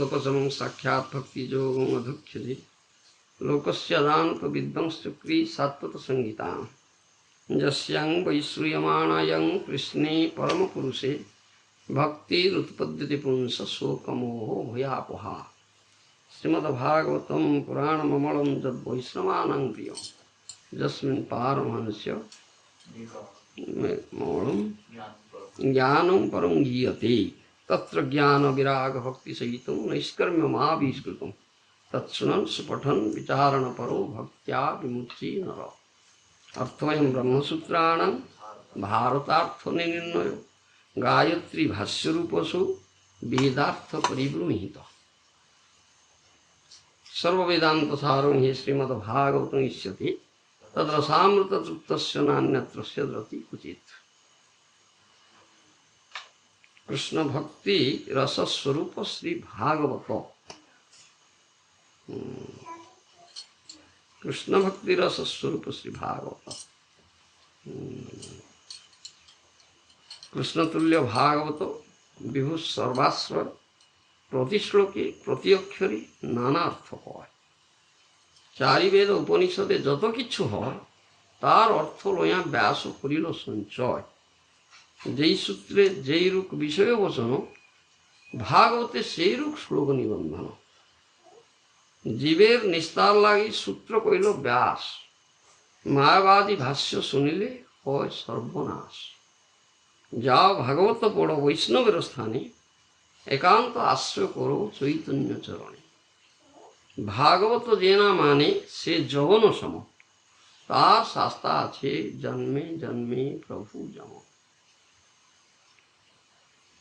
तीर्थोपशमं साक्षात् भक्ति योगं अधुक्ष्यते लोकस्य दान्त विद्वंसचक्री सात्वत संहिता यस्यां वै श्रूयमाणायं कृष्णे परमपुरुषे भक्तिरुत्पद्यते पुंस शोकमोहो भूयापहा। श्रीमद्भागवतं पुराणममलं यद्वैष्णवानां प्रियं यस्मिन् पारमहंस्य मौलं ज्ञानं परं गीयते तत्र ज्ञानविरागभक्तिसहितं नैष्कर्म्यमाविष्कृतं तत्शृणन् सुपठन् विचारणपरो भक्त्या विमुच्यते नरः। अर्थवयं ब्रह्मसूत्राणां भारतार्थनिर्णयो गायत्री भाष्यरूपसु वेदार्थ परिबृंहितः। सर्ववेदान्तसारं हि श्रीमद्भागवतम् इष्यते तद्रसामृततृप्तस्य नान्यत्रस्य द्रति क्वचित्। कृष्ण भक्ति रसस्वरूप श्री भागवत कृष्ण भक्ति रसस्वरूप श्री भागवत कृष्ण तुल्य भागवत विभु सर्वास्वर प्रति श्लोके प्रति अक्षरे नाना अर्थ হয়। চারি বেদ উপনিষদে যত কিছু হয় তার অর্থ লইয়া ব্যাস করিল সঞ্চয়। যেই সূত্রে যেই রূপ বিষয় বচন ভাগবতে সেই রূপ শ্লোক নিবন্ধন। জীবের নিস্তার লাগি সূত্র কইল ব্যাস, মায়াবাদী ভাষ্য শুনিলে হয় সর্বনাশ। যাও ভাগবত পড়ো বৈষ্ণবের স্থানে, একান্ত আশ্রয় করো চৈতন্য চরণে। ভাগবত যে না মানে সে জগন সম, তার শাস্তা আছে জন্মে জন্মে প্রভু যম।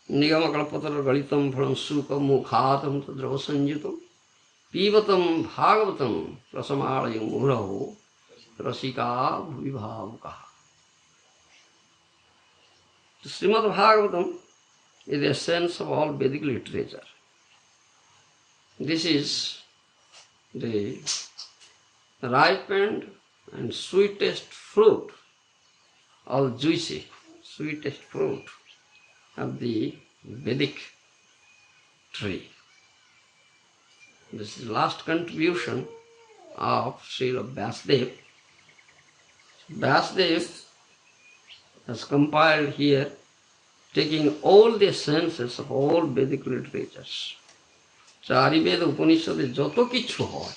নিগমকল্পতর গলিতম ফলম সুখ মুখাতম তদ্রব সংযুতম পিবতম Bhagavatam রসমালয় মুহুরহ Rasika ভুবি ভাবুকা। Srimad Bhagavatam is the essence of all Vedic literature. This is the ripened and sweetest fruit, all juicy, sweetest fruit of the Vedic tree. This is the last contribution of Srila Vyasdev. Vyasdev has compiled here, taking all the essences of all Vedic literatures. চারি বেদ উপনিষদে যত কিছু হয়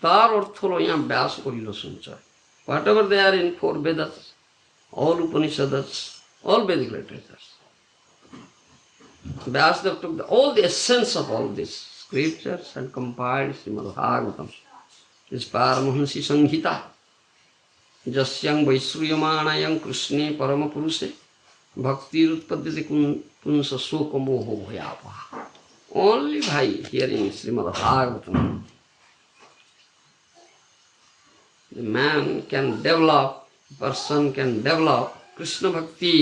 তার অর্থ লইয়া ব্যাস করিল সঞ্চয়। Whatever they are in four Vedas, all Upanishads, all Vedic literatures. Vyasdev took all the essence of all these scriptures and compiled Srimad Bhagavatam. This Paramahansi Sanghita. Jasyang Vaishruyamanayan Krishne Paramapurushe Bhaktirutpadyate Punsa Sokamoho Bhayapa. Only by hearing Srimad Bhagavatam the man can develop, person can develop Krishna Bhakti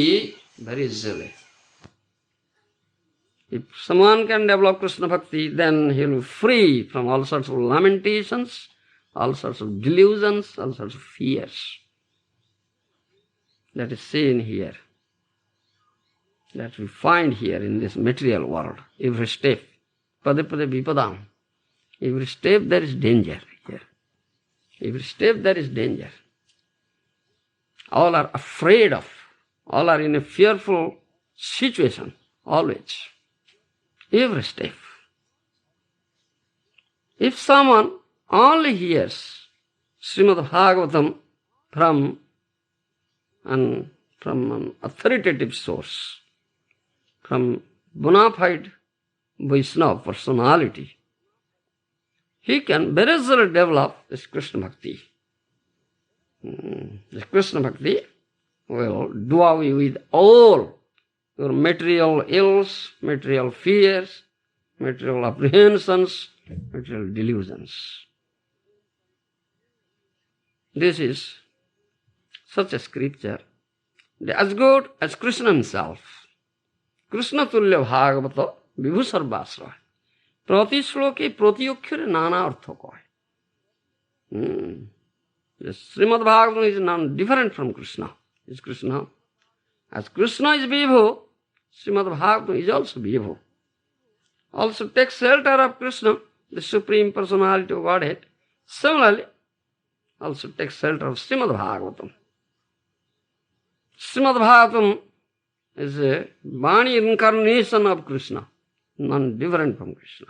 very easily. If someone can develop Krishna Bhakti, then he will be free from all sorts of lamentations, all sorts of delusions, all sorts of fears. That is seen here, that we find here in this material world. Every step, pada pada vipadam. Every step there is danger here. Every step there is danger. All are afraid of, all are in a fearful situation, always. Every step. If someone only hears Srimad Bhagavatam from an authoritative source, from bona fide Vaishnava personality, he can very easily develop this Krishna Bhakti. This Krishna Bhakti will do away with all your material ills, material fears, material apprehensions, material delusions. This is such a scripture, as good as Krishna himself. Krishna tulya bhagavata vibhu sarvasra. Prati shloke prati akshare nana artha koi. The Srimad Bhagavatam is not different from Krishna. Is Krishna. As Krishna is Vibhu, Srimad Bhagavatam is also Vibhu. also take shelter of Krishna, the Supreme Personality of Godhead. Similarly, also take shelter of Srimad Bhagavatam. Srimad Bhagavatam is a Vani incarnation of Krishna, none different from Krishna.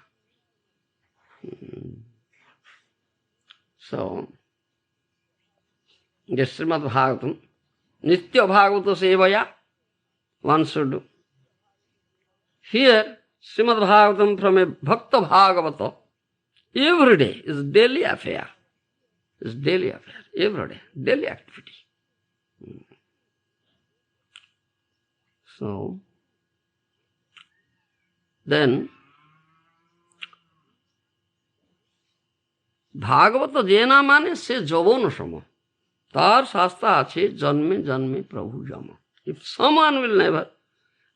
So, yes, Srimad Bhagavatam, Nitya Bhagavata Sevaya, one should do. Here, Srimad Bhagavatam from a Bhakta Bhagavata, every day is daily affair. Is daily affair, every day, daily activity. So, then, Bhagavata jena mane se jovon sama. Tar shastra ache janme janme prabhu jama. If someone will never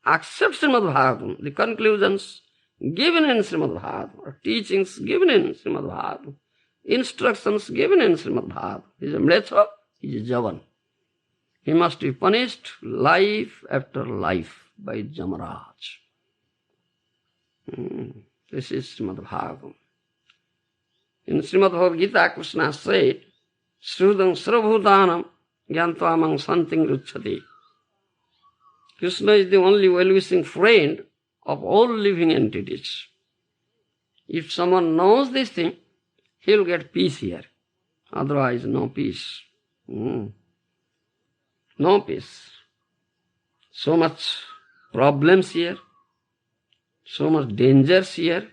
accept Srimad Bhagavatam, the conclusions given in Srimad Bhagavatam, or teachings given in Srimad Bhagavatam, instructions given in Srimad Bhagavatam, he is a mletha, he is a javan. He must be punished life after life by Jamaraj. This is Srimad Bhagavatam. In Srimad Bhagavad Gita, Krishna said, Shrudam Sarvabhutanam Gyantvamang Santing Ruchati. Krishna is the only well-wishing friend of all living entities. If someone knows this thing, he will get peace here. Otherwise, no peace. No peace. So much problems here, so much dangers here.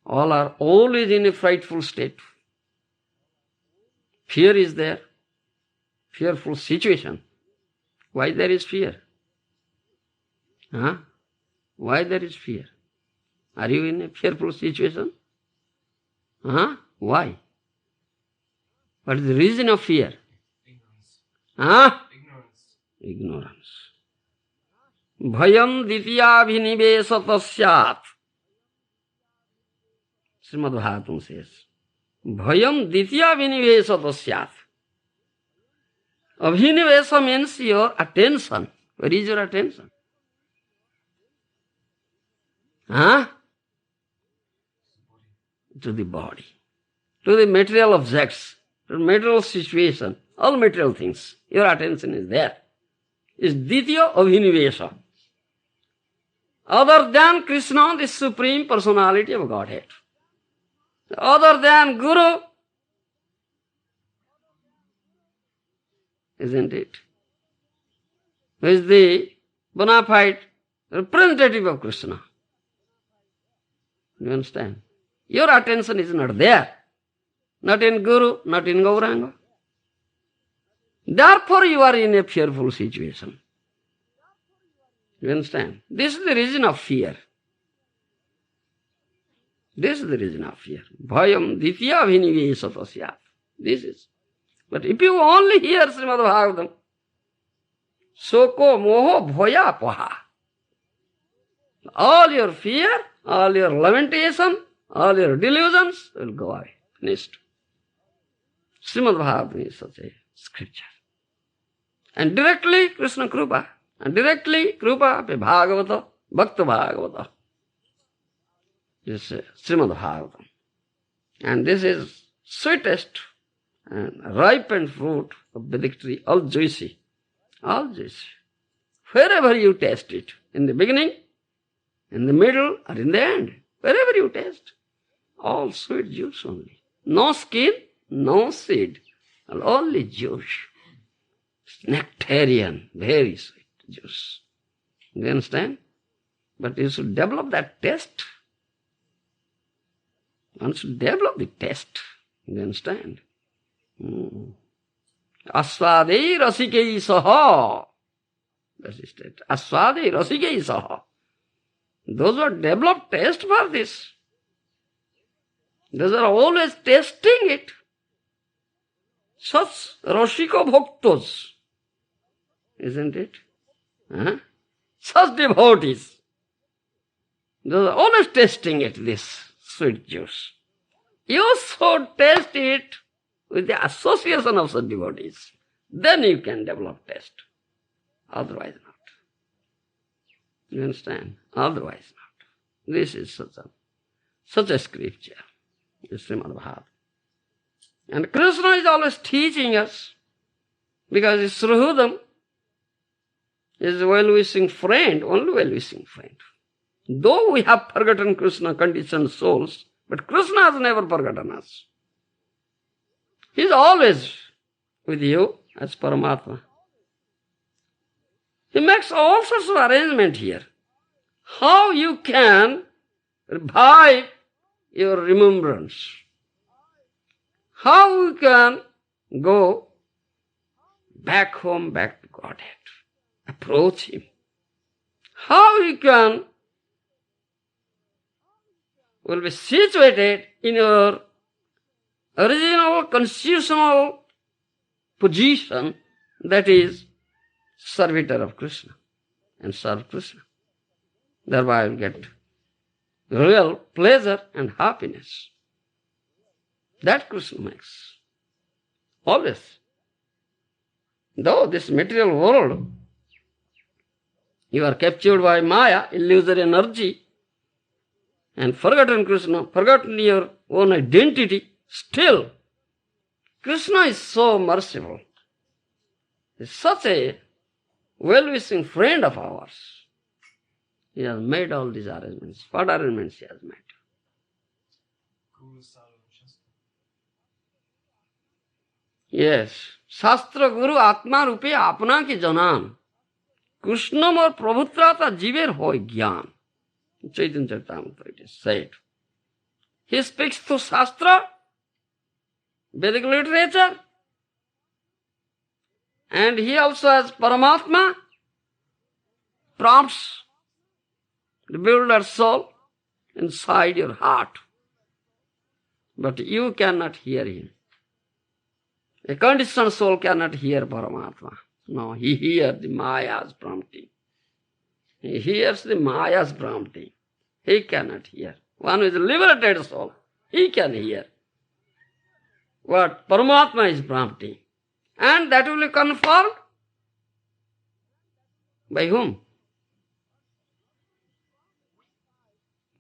All are always in a frightful state. Fear is there, fearful situation. Why there is fear? Why there is fear? Are you in a fearful situation? Why? What is the reason of fear? Ignorance. Bhayam dityabhinivesata syat. Srimad Bhagavatam says, Bhayam dityabhinivesata syat. Abhinivesa means your attention. Where is your attention? To the body, to the material objects, to the material situation, all material things. Your attention is there. Is Ditya Abhinivesa. Other than Krishna, the Supreme Personality of Godhead. Other than Guru, isn't it? Who is the bona fide representative of Krishna? You understand? Your attention is not there. Not in Guru, not in Gauranga. Therefore you are in a fearful situation. You understand? This is the reason of fear. This is the reason of fear. Bhayam ditya vinivesata syat. This is. But if you only hear Srimad Bhagavatam, soko moho bhoya paha. All your fear, all your lamentation, all your delusions will go away. Finished. Srimad Bhagavatam is such a scripture. And directly Krishna Krupa. And directly Krupa of Bhagavata, Bhakta Bhagavata. This is Srimad Bhagavatam. And this is sweetest and ripened fruit of Vedic tree, all juicy. All juicy. Wherever you taste it, in the beginning, in the middle, or in the end, wherever you taste, all sweet juice only. No skin, no seed, only juice. Nectarian, very sweet juice. You understand? But you should develop that taste. One should develop the taste. You understand? Asvadei rasikei saha. That is it. Asvadei rasikei saha. Those who have developed taste for this, those are always tasting it. Such Rashika Bhaktas, isn't it? Such devotees, those are always tasting it, this sweet juice. You should taste it with the association of such devotees. Then you can develop taste. Otherwise not. You understand? Otherwise This is such a scripture, Srimad Bhagavatam. And Krishna is always teaching us, because his Srahudam is a well-wishing friend, only well-wishing friend. Though we have forgotten Krishna, conditioned souls, but Krishna has never forgotten us. He is always with you as Paramatma. He makes all sorts of arrangement here. How you can revive your remembrance. How you can go back home, back to Godhead. Approach Him. How you can will be situated in your original constitutional position, that is servitor of Krishna, and serve Krishna. Thereby you will get real pleasure and happiness. That Krishna makes. Always. Though this material world, you are captured by Maya, illusory energy, and forgotten Krishna, forgotten your own identity, still, Krishna is so merciful. He is such a well-wishing friend of ours. He has made all these arrangements. What arrangements He has made? Yes. Shastra Guru Atma Rupe Apna ki Janan. Krishnam or Prabhutrata Jiver hoy Gyan. Chaitanya Charitamrita it is said. He speaks through Shastra, Vedic literature, and he also has Paramatma, prompts the builder soul inside your heart. But you cannot hear him. A conditioned soul cannot hear Paramatma. No, he hears the Maya's prompting. He hears the Maya's prompting. He cannot hear. One who is a liberated soul, he can hear what Paramatma is prompting. And that will be confirmed by whom?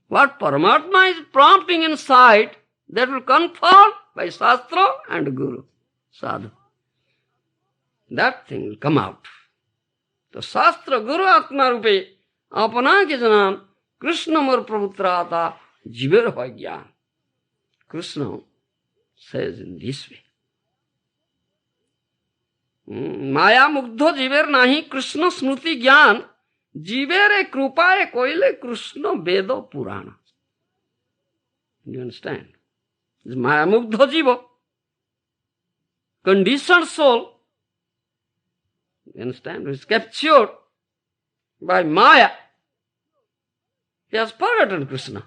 What Paramatma is prompting inside, that will confirm by Shastra and Guru, Sadhu. That thing will come out. So Shastra Guru Atma Rupe Apana ki Janam Krishna Mur Prabhutrata Jiver hoy Gyan. Krishna says in this way. Maya Mugdho Jiver Nahi Krishna Smruti Gyan Jivere Krupaye Koile Krishna Veda Purana. You understand? This Maya Mugdho Jiva, conditioned soul, you understand, is captured by Maya. He has forgotten Krishna.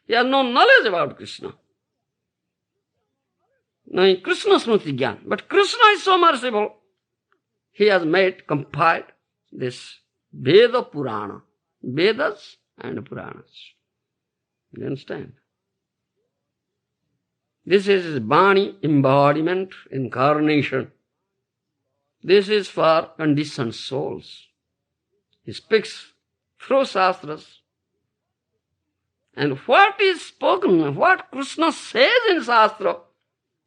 He has no knowledge about Krishna. No, Krishna Smruti Gyan. But Krishna is so merciful. He has compiled this Veda Purana. Vedas and Puranas. You understand? This is his Bani, embodiment, incarnation. This is for conditioned souls. He speaks through Shastras. And what is spoken, what Krishna says in Shastra,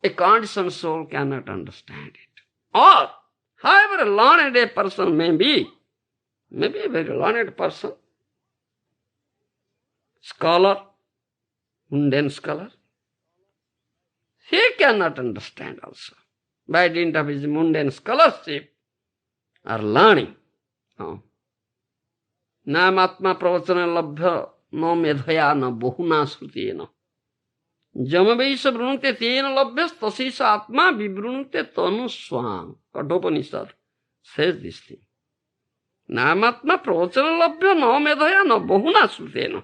a conditioned soul cannot understand it. Or, however learned a person may be a very learned person, scholar, mundane scholar, he cannot understand also. By dint of his mundane scholarship or learning. No. Namatma pravachana labhya no medhaya na bahuna srutena. Jamaveisha brunukte tena labhyas tasisa atma vibrunukte tanu swam. Kathopanishad says this thing. Namatma pravachana labhya no medhaya na bahuna srutena.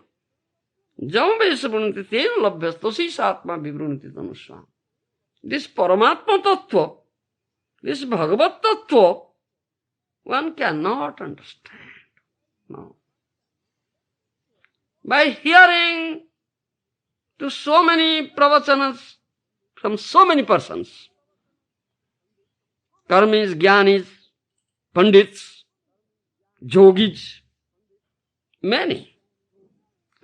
Jamaveisha brunukte tena labhyas tasisa atma vibrunukte tanu swam. This Paramatma Tattva, this Bhagavat Tattva, one cannot understand. No. By hearing to so many pravachanas from so many persons, karmis, jnanis, pandits, yogis, many.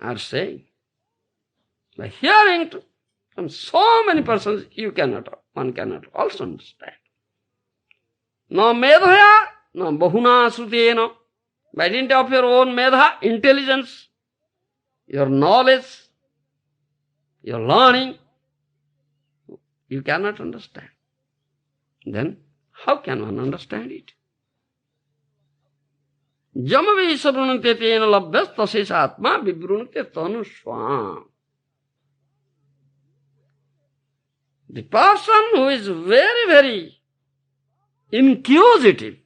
are saying. By hearing from so many persons, one cannot also understand. No medhaya, no bahuna srutena. By dint of your own medha, intelligence, your knowledge, your learning, you cannot understand. Then how can one understand it? Jamavi sabrunate tena labhyas tasesa atma vibrunate tanu swam. The person who is very, very inquisitive,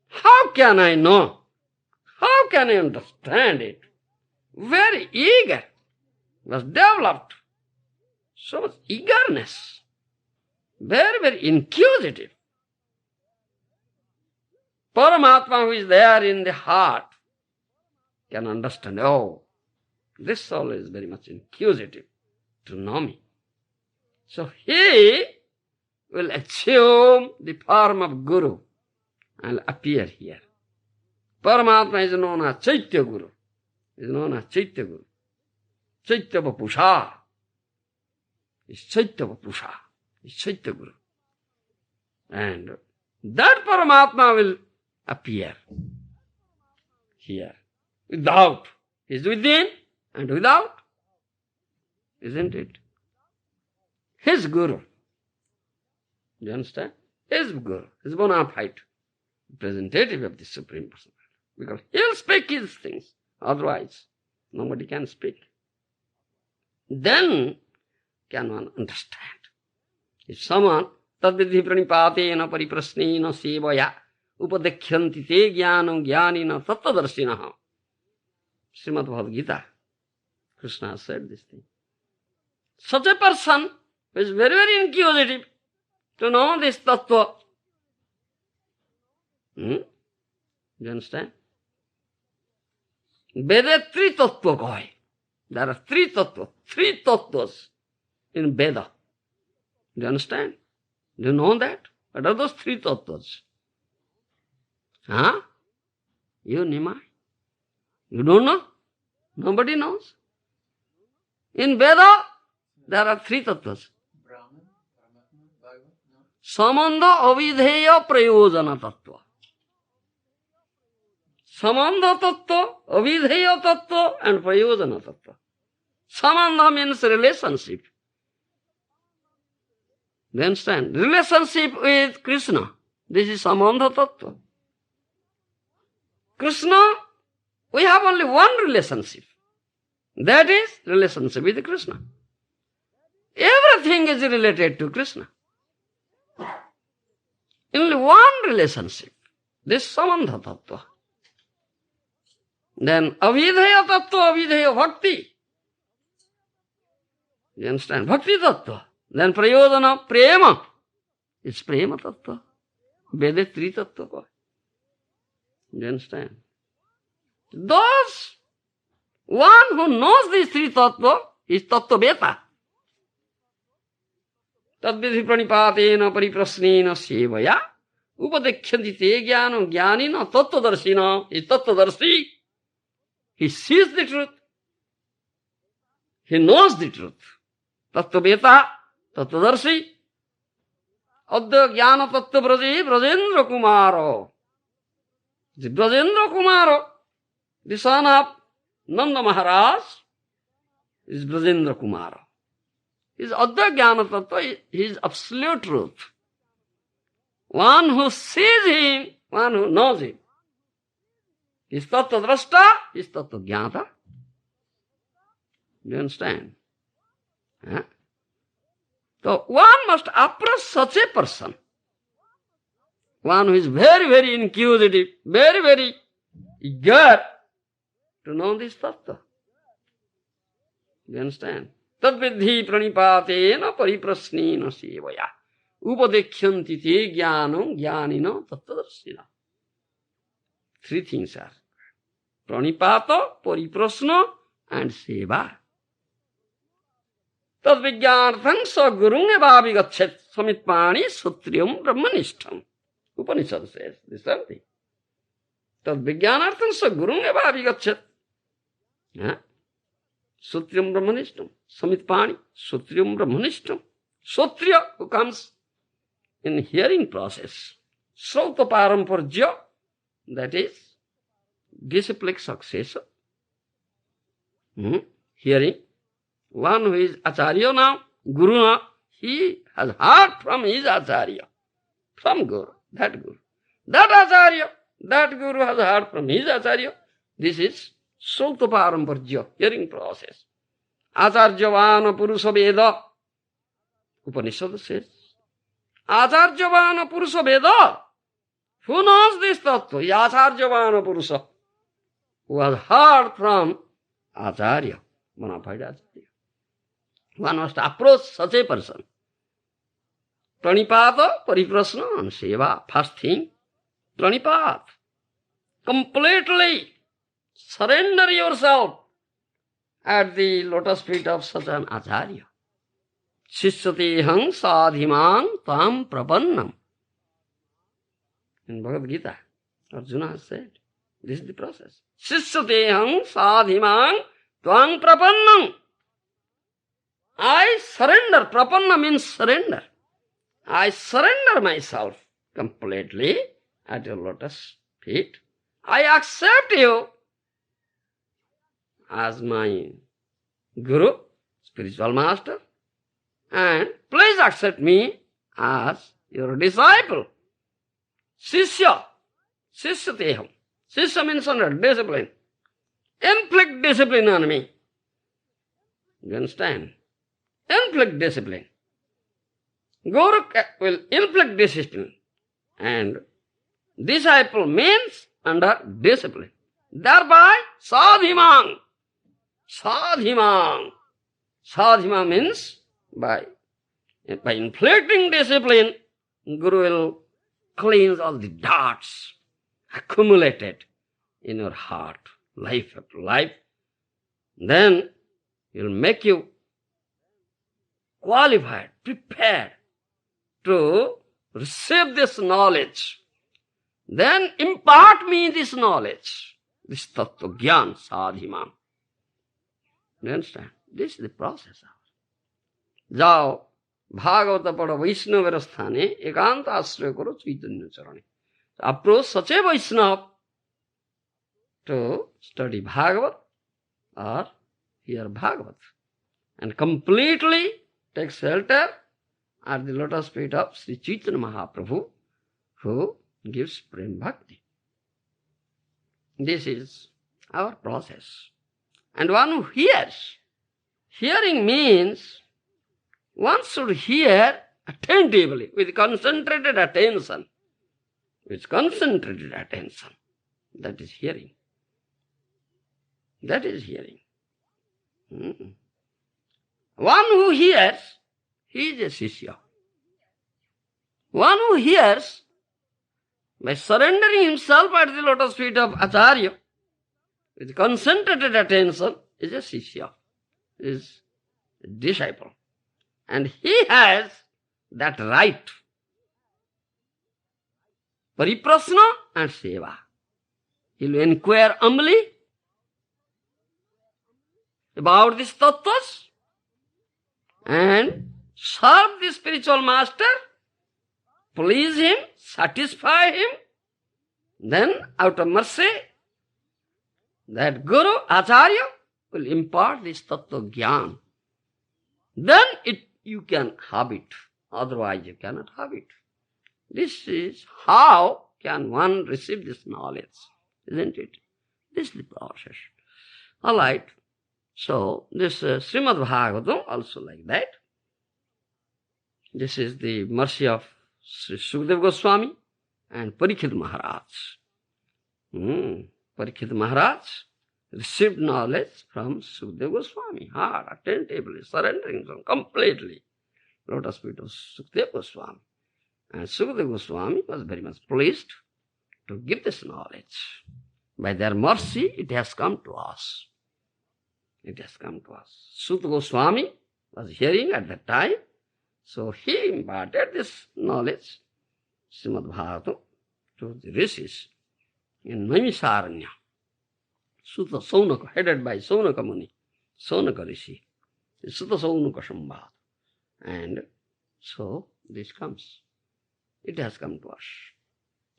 how can I know? How can I understand it? Very eager, was developed so much eagerness, very, very inquisitive. Paramatma who is there in the heart can understand, oh, this soul is very much inquisitive to know me. So he will assume the form of Guru and appear here. Paramatma is known as Chaitya Guru. Is known as Chaitya Guru. Chaitya Vapusha. Is Chaitya Vapusha. Is Chaitya Guru. And that Paramatma will appear here. Without. He is within and without. Isn't it? His Guru. Do you understand? His Guru. His bona fide representative of the Supreme Personality. Because he'll speak his things. Otherwise, nobody can speak. Then can one understand. If someone tadvidhi pranipatena pariprasnena sevaya upadekyanti te jnanam jnanina tattadarshinaha. Srimad Bhagavad Gita. Krishna said this thing. Such a person who is very, very inquisitive to know this tattva. Do you understand? Veda three tattva kahe. There are three tattvas in Veda. Do you understand? Do you know that? What are those three tattvas? Huh? You, Nimai? You don't know? Nobody knows. In Veda, there are three tattvas. Samandha avidheya prayojana tattva. Samandha tattva, avidheya tattva, and prayojana tattva. Samandha means relationship. Do you understand? Relationship with Krishna. This is Samandha tattva. Krishna, we have only one relationship. That is relationship with Krishna. Everything is related to Krishna. Only one relationship. This Samandha tattva. Then avidheya tattva, avidheya bhakti. You understand? Bhakti tattva. Then prayodhana, prema. It's prema tattva. Veda tri tattva. You understand? Those, one who knows these three tattva is tattva beta. Tadvidhi pranipatena pariprasnena sevaya upadekyanti te jnanam jnanina tattvadarshina is tattvadarshi. He sees the truth. He knows the truth. Tattva beta, tattvadarshi. Adya jnana tattva braje brajendra kumaro. The Brajendra Kumaro, the son of Nanda Maharaj, is Brajendra Kumaro. His Adya Jnana Tattva, his absolute truth. One who sees him, one who knows him. His Tattva Drashta, his Tattva Jnata. Do you understand? Huh? So one must approach such a person. One who is very, very inquisitive, very, very eager to know this tattva. You understand? Tadvidhi pranipatena pariprasnena sevaya upadekyanti te jnanam jnanina tattvadarshina. Three things are pranipata, pariprasna, and seva. Tadvijnartham sa gurung evavi gachet samitpani sutriyam brahmanishtam. Upanishad says this something. Tad vijnanartham sa gurung evavi gachet. Huh? Sutriyam Brahmanishtam. Samitpani. Sutriyam Brahmanishtam. Sutriya, who comes in hearing process. Srauta Paramparjya, that is disciplic successor. Hearing. One who is Acharya now, Guru now, he has heard from his Acharya, from Guru, that Guru. That Acharya, that Guru has heard from his Acharya. This is Srauta Paramparjya, hearing process. Acharjavana Purusha Veda. Upanishad says, Acharjavana Purusha Veda. Who knows this tattva? Acharjavana Purusha. Who has heard from Acharya, bona fide Acharya. One must approach such a person. Pranipata, pariprasna, and seva. First thing, pranipat. Completely surrender yourself at the lotus feet of such an Acharya. Shishyateham sadhimang tam prapannam. In Bhagavad Gita, Arjuna has said, this is the process. Shishyateham sadhimang tam prapannam. I surrender. Prapanna means surrender. I surrender myself completely at your lotus feet. I accept you as my Guru, spiritual master, and please accept me as your disciple. Shishya. Shishyateham. Shishya means under discipline. Inflict discipline on me. You understand? Inflict discipline. Guru will inflict discipline. And disciple means under discipline. Thereby, sadhimang. Sadhimang. Sadhima means by inflicting discipline, Guru will cleanse all the darts accumulated in your heart, life after life. Then he will make you qualified, prepared to receive this knowledge. Then impart me this knowledge, this tattva gyan sadhimam. You understand? This is the process. Jao Bhagavata pada Vaishnava sthane ekanta ashraya karo Chaitanya charane. Approach such a Vaishnava to study Bhagavat or hear Bhagavat and completely take shelter at the lotus feet of Sri Chaitanya Mahaprabhu, who gives Prem Bhakti. This is our process. And one who hears, hearing means one should hear attentively, with concentrated attention. With concentrated attention. That is hearing. That is hearing. One who hears, he is a Shishya. One who hears, by surrendering himself at the lotus feet of Acharya, with concentrated attention, is a Shishya, is a disciple. And he has that right. Pariprasna and seva. He will inquire humbly about these tattvas and serve the spiritual master, please him, satisfy him. Then, out of mercy, that Guru, Acharya, will impart this tattva gyan. Then you can have it. Otherwise you cannot have it. This is how can one receive this knowledge, isn't it? This is the process. All right. So, this Srimad Bhagavatam also like that. This is the mercy of Sri Sukadeva Goswami and Parikshit Maharaj. Parikshit Maharaj received knowledge from Sukadeva Goswami, hard, attentively, surrendering himself completely. Lotus feet of Sukadeva Goswami. And Sukadeva Goswami was very much pleased to give this knowledge. By their mercy, it has come to us. It has come to us. Sukadeva Goswami was hearing at that time, so he imparted this knowledge, Srimad Bhagavatam, to the rishis in Naimisaranya. Sutta Saunaka, headed by Saunaka Muni, Saunaka Rishi. Sutta Saunaka Sambhad. And so this comes. It has come to us.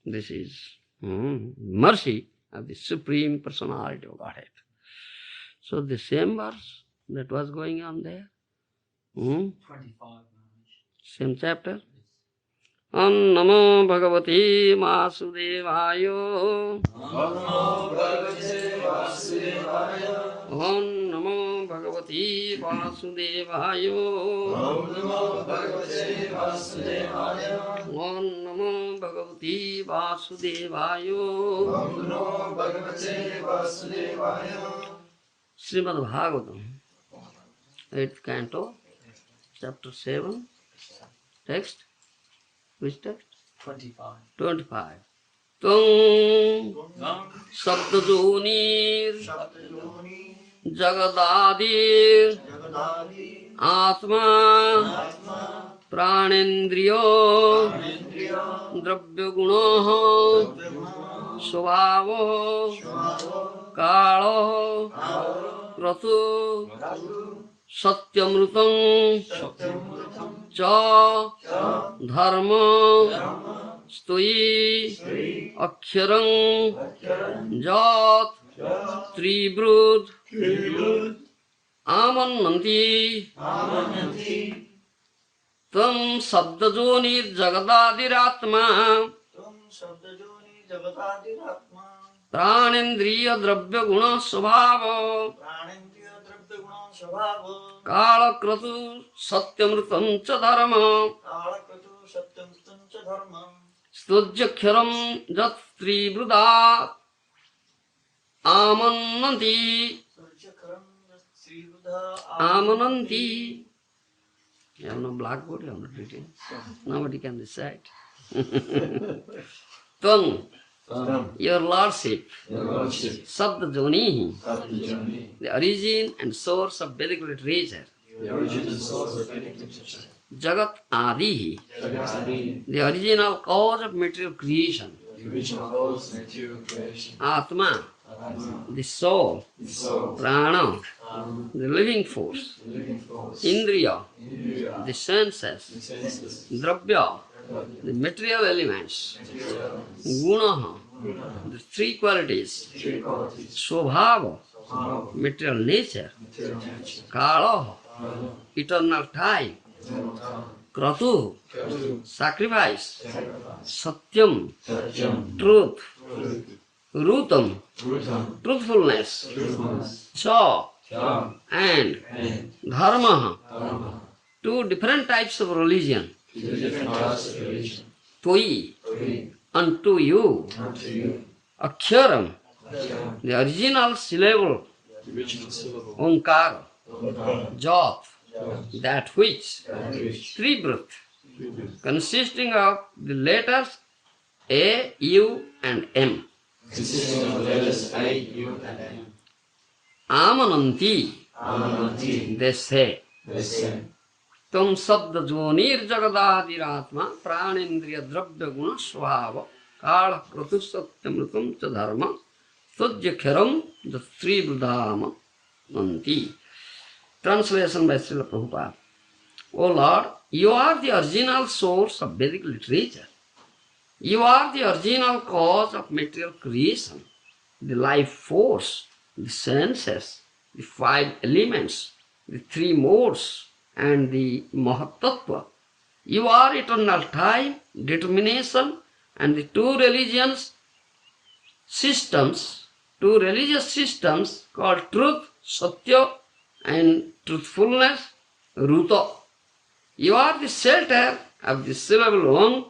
This is mercy of the Supreme Personality of Godhead. So the same verse that was going on there. 25. Same chapter. Om Namo Bhagavate Vasudevaya. Om Namo Bhagavate Vasudevaya. Om Namo Bhagavate Vasudevaya. Srimad Bhagavatam, 8th canto, chapter 7, text, which text? 25. 25. Tung Sabdajunir Jagadadir Atma Pranendriyo Dravya Guno Svabho Kalo Ratu Satyamrutam Cha Dharma Stoi Aksharam Jat Tribrud Amananti Tam Sabdajoni Jagadadirātma Pranendriya Dravya Guna Svabha Kala Kratu Satyamrutam Cha Dharma Stujjakharam Jat Tribrudha Amananti. Amananti. You have no blackboard, you have not written. Nobody can decide. Tung, your lordship, Sabdajoni, the origin and source of Vedic literature. Jagat Adi, the original cause of material creation. Atma, the soul, Prana, the living force, Indriya, the senses, Dravya, the material elements, Guna, the three qualities, Swabhava, material nature, Kala, eternal time, Kratu, sacrifice, Satyam, truth, Rutam, truthfulness, Cha, and Dharma, two different types of religion. Toi, unto you, Aksharam, the original syllable, Omkar, Jat, that which, Tribrut, consisting of the letters A, U, and M. Amananti, they say. Tam sabda jonir jagadadiratma pranendriya dravya guna svabha kala kratu satyamrutam cha dharma sujjakharam jatri buddhama nanti. Translation by Srila Prabhupada. O Lord, you are the original source of Vedic literature. You are the original cause of material creation, the life force, the senses, the five elements, the three modes, and the Mahatattva. You are eternal time, determination, and the two religious systems called truth, Satya, and truthfulness, Ruta. You are the shelter of the syllable Om,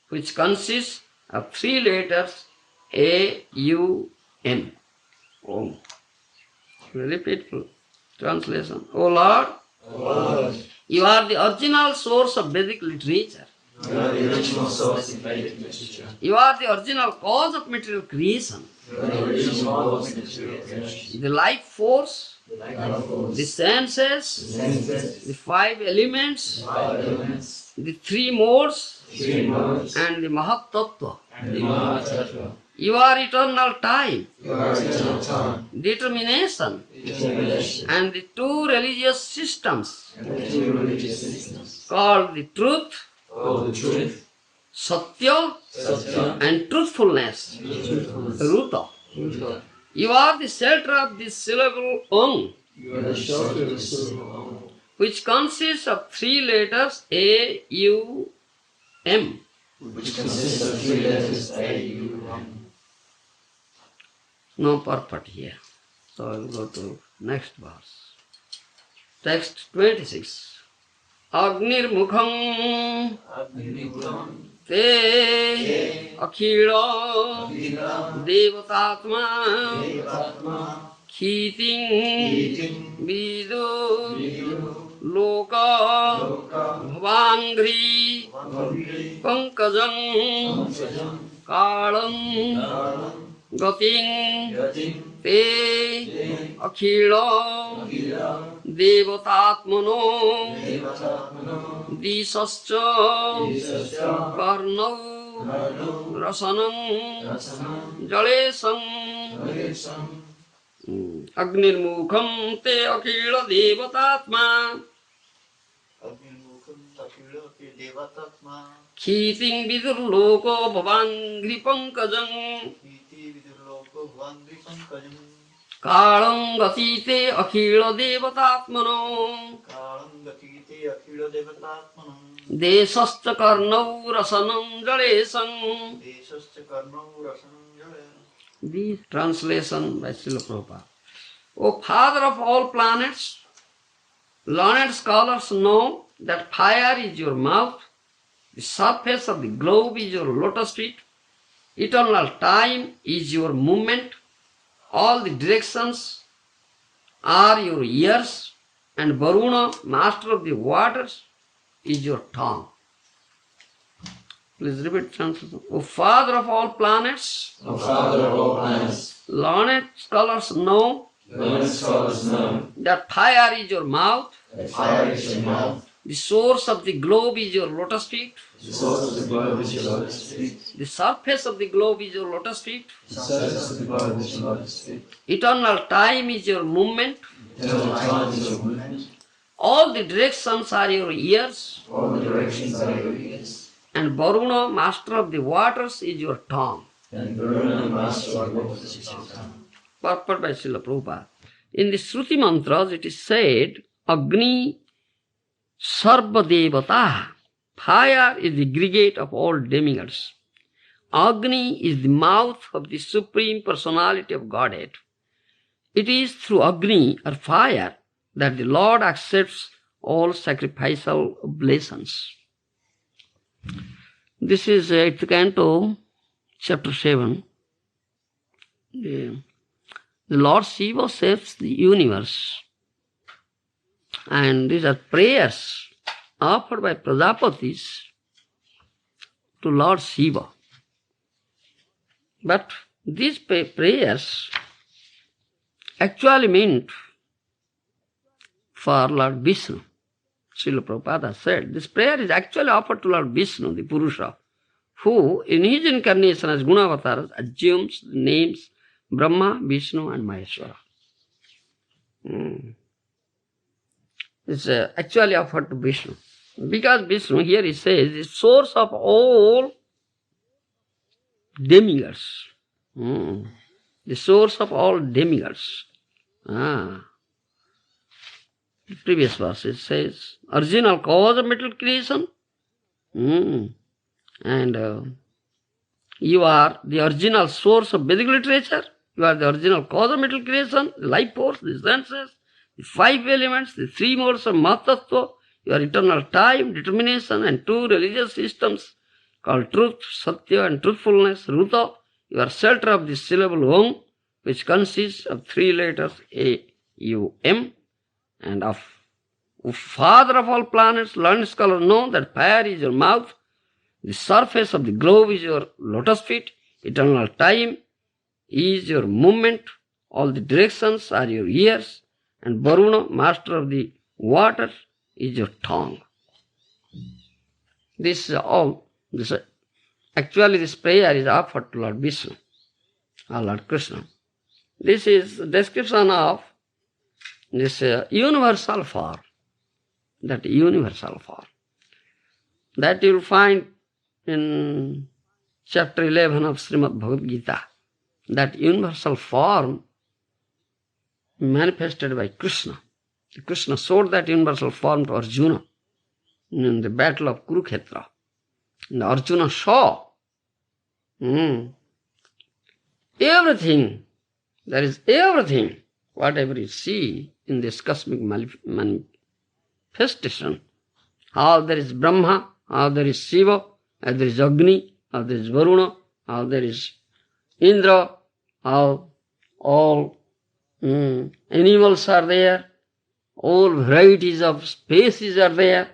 which consists of three letters A, U, M. Om. Very beautiful translation. O Lord, you are the original source of Vedic literature. You are the original cause of material creation. The life force, the senses, the five elements, the three modes, and the Mahatattva. You are eternal time, You are eternal time, determination, determination, and the two religious systems and the two religious systems. called the truth, All the truth, satya, satya, and truthfulness, truthfulness, ruta. ruta. You are the shelter of this syllable om, You are the shelter of the syllable, which consists of three letters A, U, M. which consists of three letters A, U, M. No purport here. So I will go to next verse. Text 26. Agnir mukham Agnimukham, te akhila Viram, devatatma Devatma, khiting Eating, vidu Vidu, loka Loka, bhavangri Vangri, pankajam Pankajam, kalam Kalam, gating Yatim, te Te, akhila Viram, devatatmano Devatatmano, disascha Isasya, karnau Karno, rasanam Rasanam, jalesam Jalesam, agnirmukham te akhila devatatma Agnimukham Akila Devatatma khiting vidurloko bhavangri pankajam Iti Vidurloko Vangri Pankajam kalam gatite akhila devatatmano Kalam Gatite Akila Devatatmanam desascha karnau rasanam jalesam. Desascha Karnau Rasanam Jale. The translation by Srila Prabhupada. O Father of all planets, learned scholars know that fire is your mouth, the surface of the globe is your lotus feet, eternal time is your movement, all the directions are your ears, and Varuna, master of the waters, is your tongue. Please repeat translation. O Father of all planets, O Father of all planets, learned scholars know learned scholars know that fire is your mouth, that fire is your mouth, the source of the globe is your lotus feet, the source of the globe is your lotus feet, the surface of the globe is your lotus feet, the surface of the globe is your lotus feet, eternal time is your movement, eternal time is your movement, all the directions are your ears, all the directions are your ears, and Varuna, master of the waters, is your tongue. and Varuna, master of the waters, is your tongue. Purport by Srila Prabhupada. In the Shruti mantras it is said, Agni Sarva Devata. Fire is the aggregate of all demigods. Agni is the mouth of the Supreme Personality of Godhead. It is through Agni or fire that the Lord accepts all sacrificial oblations. This is 8th canto, chapter 7. The Lord Shiva saves the universe. And these are prayers offered by Prajapatis to Lord Shiva. But these prayers actually meant for Lord Vishnu. Srila Prabhupada said, this prayer is actually offered to Lord Vishnu, the Purusha, who in his incarnation as Gunavataras assumes the names Brahma, Vishnu and Maheshwara. It's actually offered to Vishnu. Because Vishnu, here he says, is source of all demigods. The source of all demigods. The previous verse it says, original cause of material creation. And you are the original source of Vedic literature. You are the original cause of material creation, the life force, the senses, the five elements, the three modes of Mahatattva. You are eternal time, determination, and two religious systems called truth, satya, and truthfulness, ruta. You are shelter of the syllable om, which consists of three letters A, U, M, and of Father of all planets, learned scholars know that fire is your mouth, the surface of the globe is your lotus feet, eternal time is your movement, all the directions are your ears, and Varuna, master of the water, is your tongue. This is all. Actually, this prayer is offered to Lord Vishnu. our Lord Krishna. This is the description of this universal form, that universal form. That you will find in chapter 11 of Srimad Bhagavad Gita, that universal form manifested by Krishna. Krishna showed that universal form to Arjuna in the battle of Kurukshetra. And Arjuna saw everything, there is everything, whatever you see in this cosmic manifestation, how there is Brahma, how there is Shiva, how there is Agni, how there is Varuna, how there is Indra, how all animals are there, all varieties of species are there,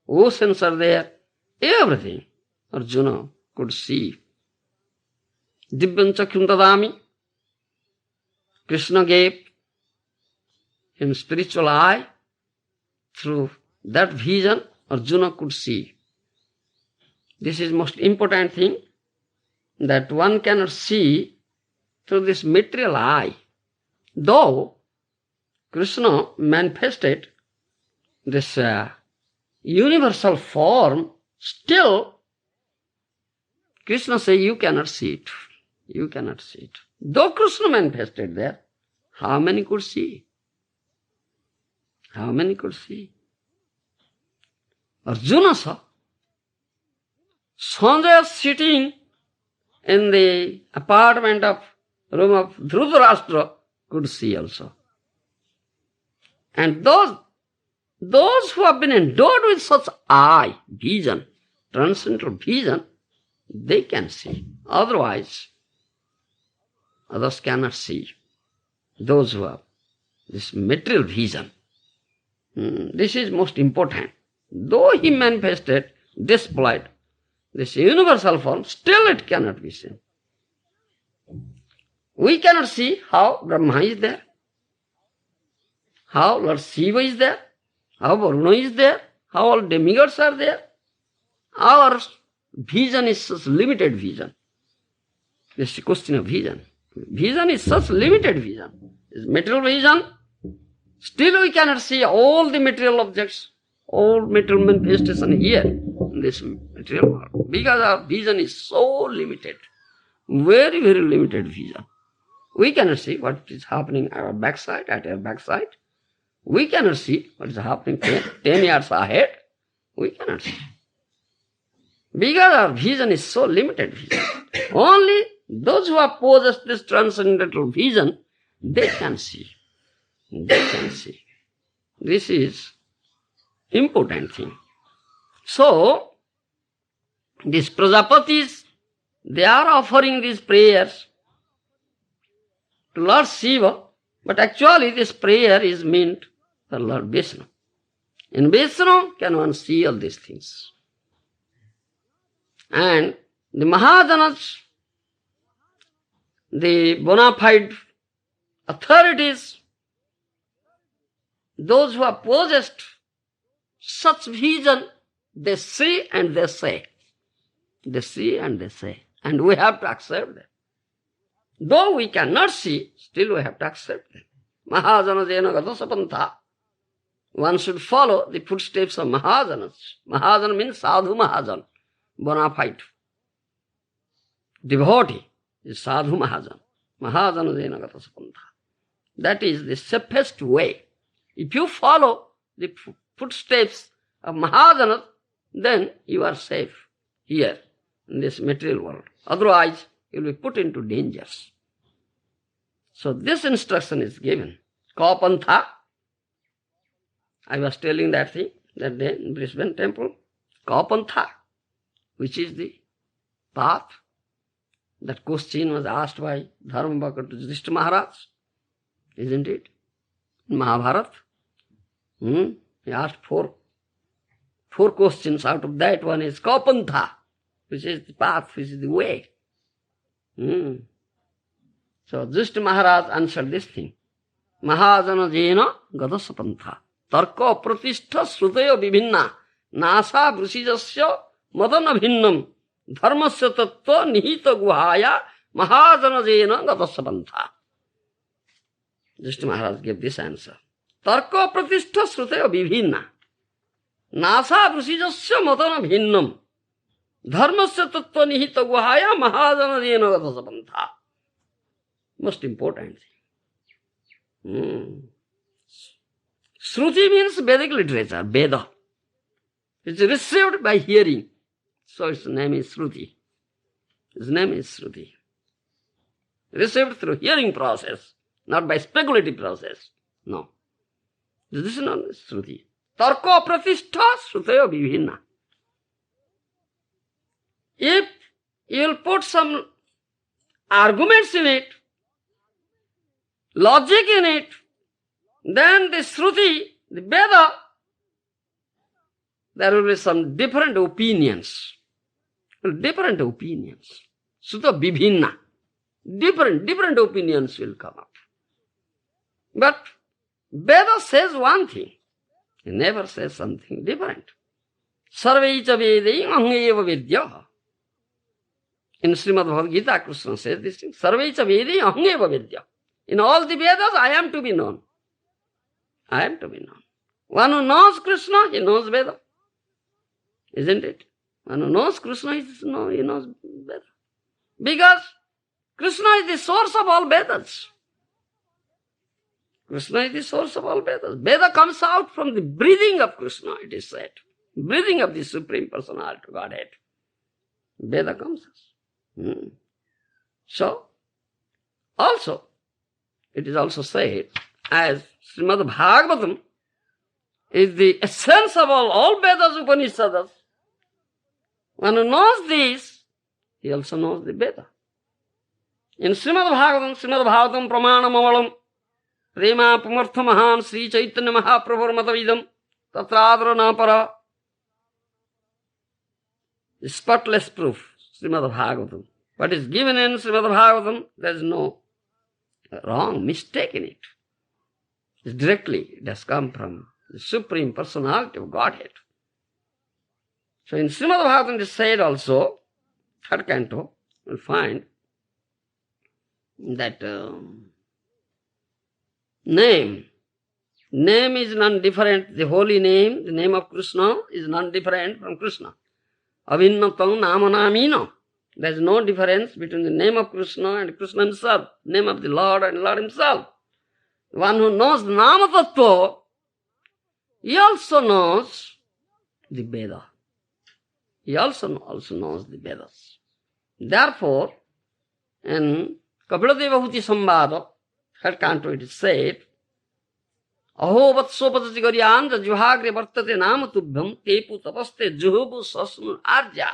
oceans are there, everything Arjuna could see. Divyan Chakyam Dadami, Krishna gave him spiritual eye. Through that vision, Arjuna could see. This is most important thing, that one cannot see through this material eye. Though Krishna manifested this universal form, still Krishna says you cannot see it. You cannot see it. Though Krishna manifested there, how many could see? How many could see? Arjuna saw. Sanjaya sitting in the apartment of room of Dhritarashtra could see also. And those who have been endowed with such eye, vision, transcendental vision, they can see. Otherwise, others cannot see. Those who have this material vision. This is most important. Though he manifested, displayed this universal form, still it cannot be seen. We cannot see how Brahma is there, how Lord Shiva is there, how Varuna is there, how all demigods are there. Our vision is such limited vision. This is a question of vision. Vision is such limited vision. It's material vision. Still we cannot see all the material objects, all material manifestation here in this material world. Because our vision is so limited. Very, very limited vision. We cannot see what is happening at our backside, We cannot see what is happening 10 years ahead. We cannot see. Because our vision is so limited vision. Only those who have possessed this transcendental vision, they can see. They can see. This is important thing. So, these Prajapatis, they are offering these prayers to Lord Shiva, but actually this prayer is meant for Lord Vishnu. In Vishnu can one see all these things. And the Mahajanas, the bona fide authorities, those who have possessed such vision, they see and they say. They see and they say. And we have to accept them. Though we cannot see, still we have to accept them. Mahajana jena gadasapantha. One should follow the footsteps of Mahajanas. Mahajana means sadhu Mahajan, bona fide. Devotee is sadhu Mahajan. Mahajana jena gadasapantha. That is the safest way. If you follow the footsteps of Mahajanas, then you are safe here in this material world. Otherwise, you will be put into dangers. So this instruction is given. Kapantha. I was telling that thing that day in Brisbane temple. Kapantha, which is the path. That question was asked by Dharmabhakta to Yudhishthira Maharaj. Isn't it? In Mahabharata. He asked four questions. Out of that one is Kapantha, which is the path, which is the way. So Yudhishthira Maharaj answered this thing. Mahajana jena gadasapantha. Tarka pratishtha srutaya vibhinna. Nasa vrusijasya madana bhinnam. Dharmasya tattva nihita guhaya Mahajana jena gatasya pantha. Just Maharaj gave this answer. Tarka pratishtha srutaya vibhinna. Nasa prusijasya matana bhinnam. Dharmasya tattva nihita guhaya mahajana jena gatasya pantha. Most important thing. Shruti means Vedic literature, Veda. It's received by hearing. So its name is Shruti. Its name is Shruti. Received through hearing process, not by speculative process. No. This is not Shruti. Tarka pratishtha shrutaya vibhinna. If you will put some arguments in it, logic in it, then the Shruti, the Veda, there will be some different opinions. Different opinions. Sutta vibhinna. Different opinions will come up. But Veda says one thing. It never says something different. Sarvaicha vedai angeva vidya. In Srimad Bhagavad Gita, Krishna says this thing. Sarvaicha vedai angeva vidya. In all the Vedas, I am to be known. I am to be known. One who knows Krishna, he knows Veda. Isn't it? One who knows Krishna, he knows Veda. Because Krishna is the source of all Vedas. Krishna is the source of all Vedas. Veda comes out from the breathing of Krishna, it is said. Breathing of the Supreme Personality of Godhead. Veda comes out. So, also, it is also said, as Srimad Bhagavatam is the essence of all Vedas, Upanishads. One who knows this, he also knows the Veda. In Srimad Bhagavatam Pramanam Avalam, Prema Pumartha Mahan Sri Chaitanya Mahaprabhur Matavidam, Tatradra Napara. Spotless proof, Srimad Bhagavatam. What is given in Srimad Bhagavatam, there is no wrong, mistake in it. It's directly, it has come from the Supreme Personality of Godhead. So in Srimad Bhagavatam it is said also, third canto, you'll find that name is non-different. The holy name, the name of Krishna is non-different from Krishna. Avinnatam namanamino. There is no difference between the name of Krishna and Krishna himself, name of the Lord and Lord himself. One who knows Nama Tattva, he also knows the Veda. He also knows the Vedas. Therefore, in Kapila Bhuti Samvada, third canto, it is said, Aho vatsopadati garyanja juhagre vartate nama tubhyam tepu tapaste juhubu sasnu arja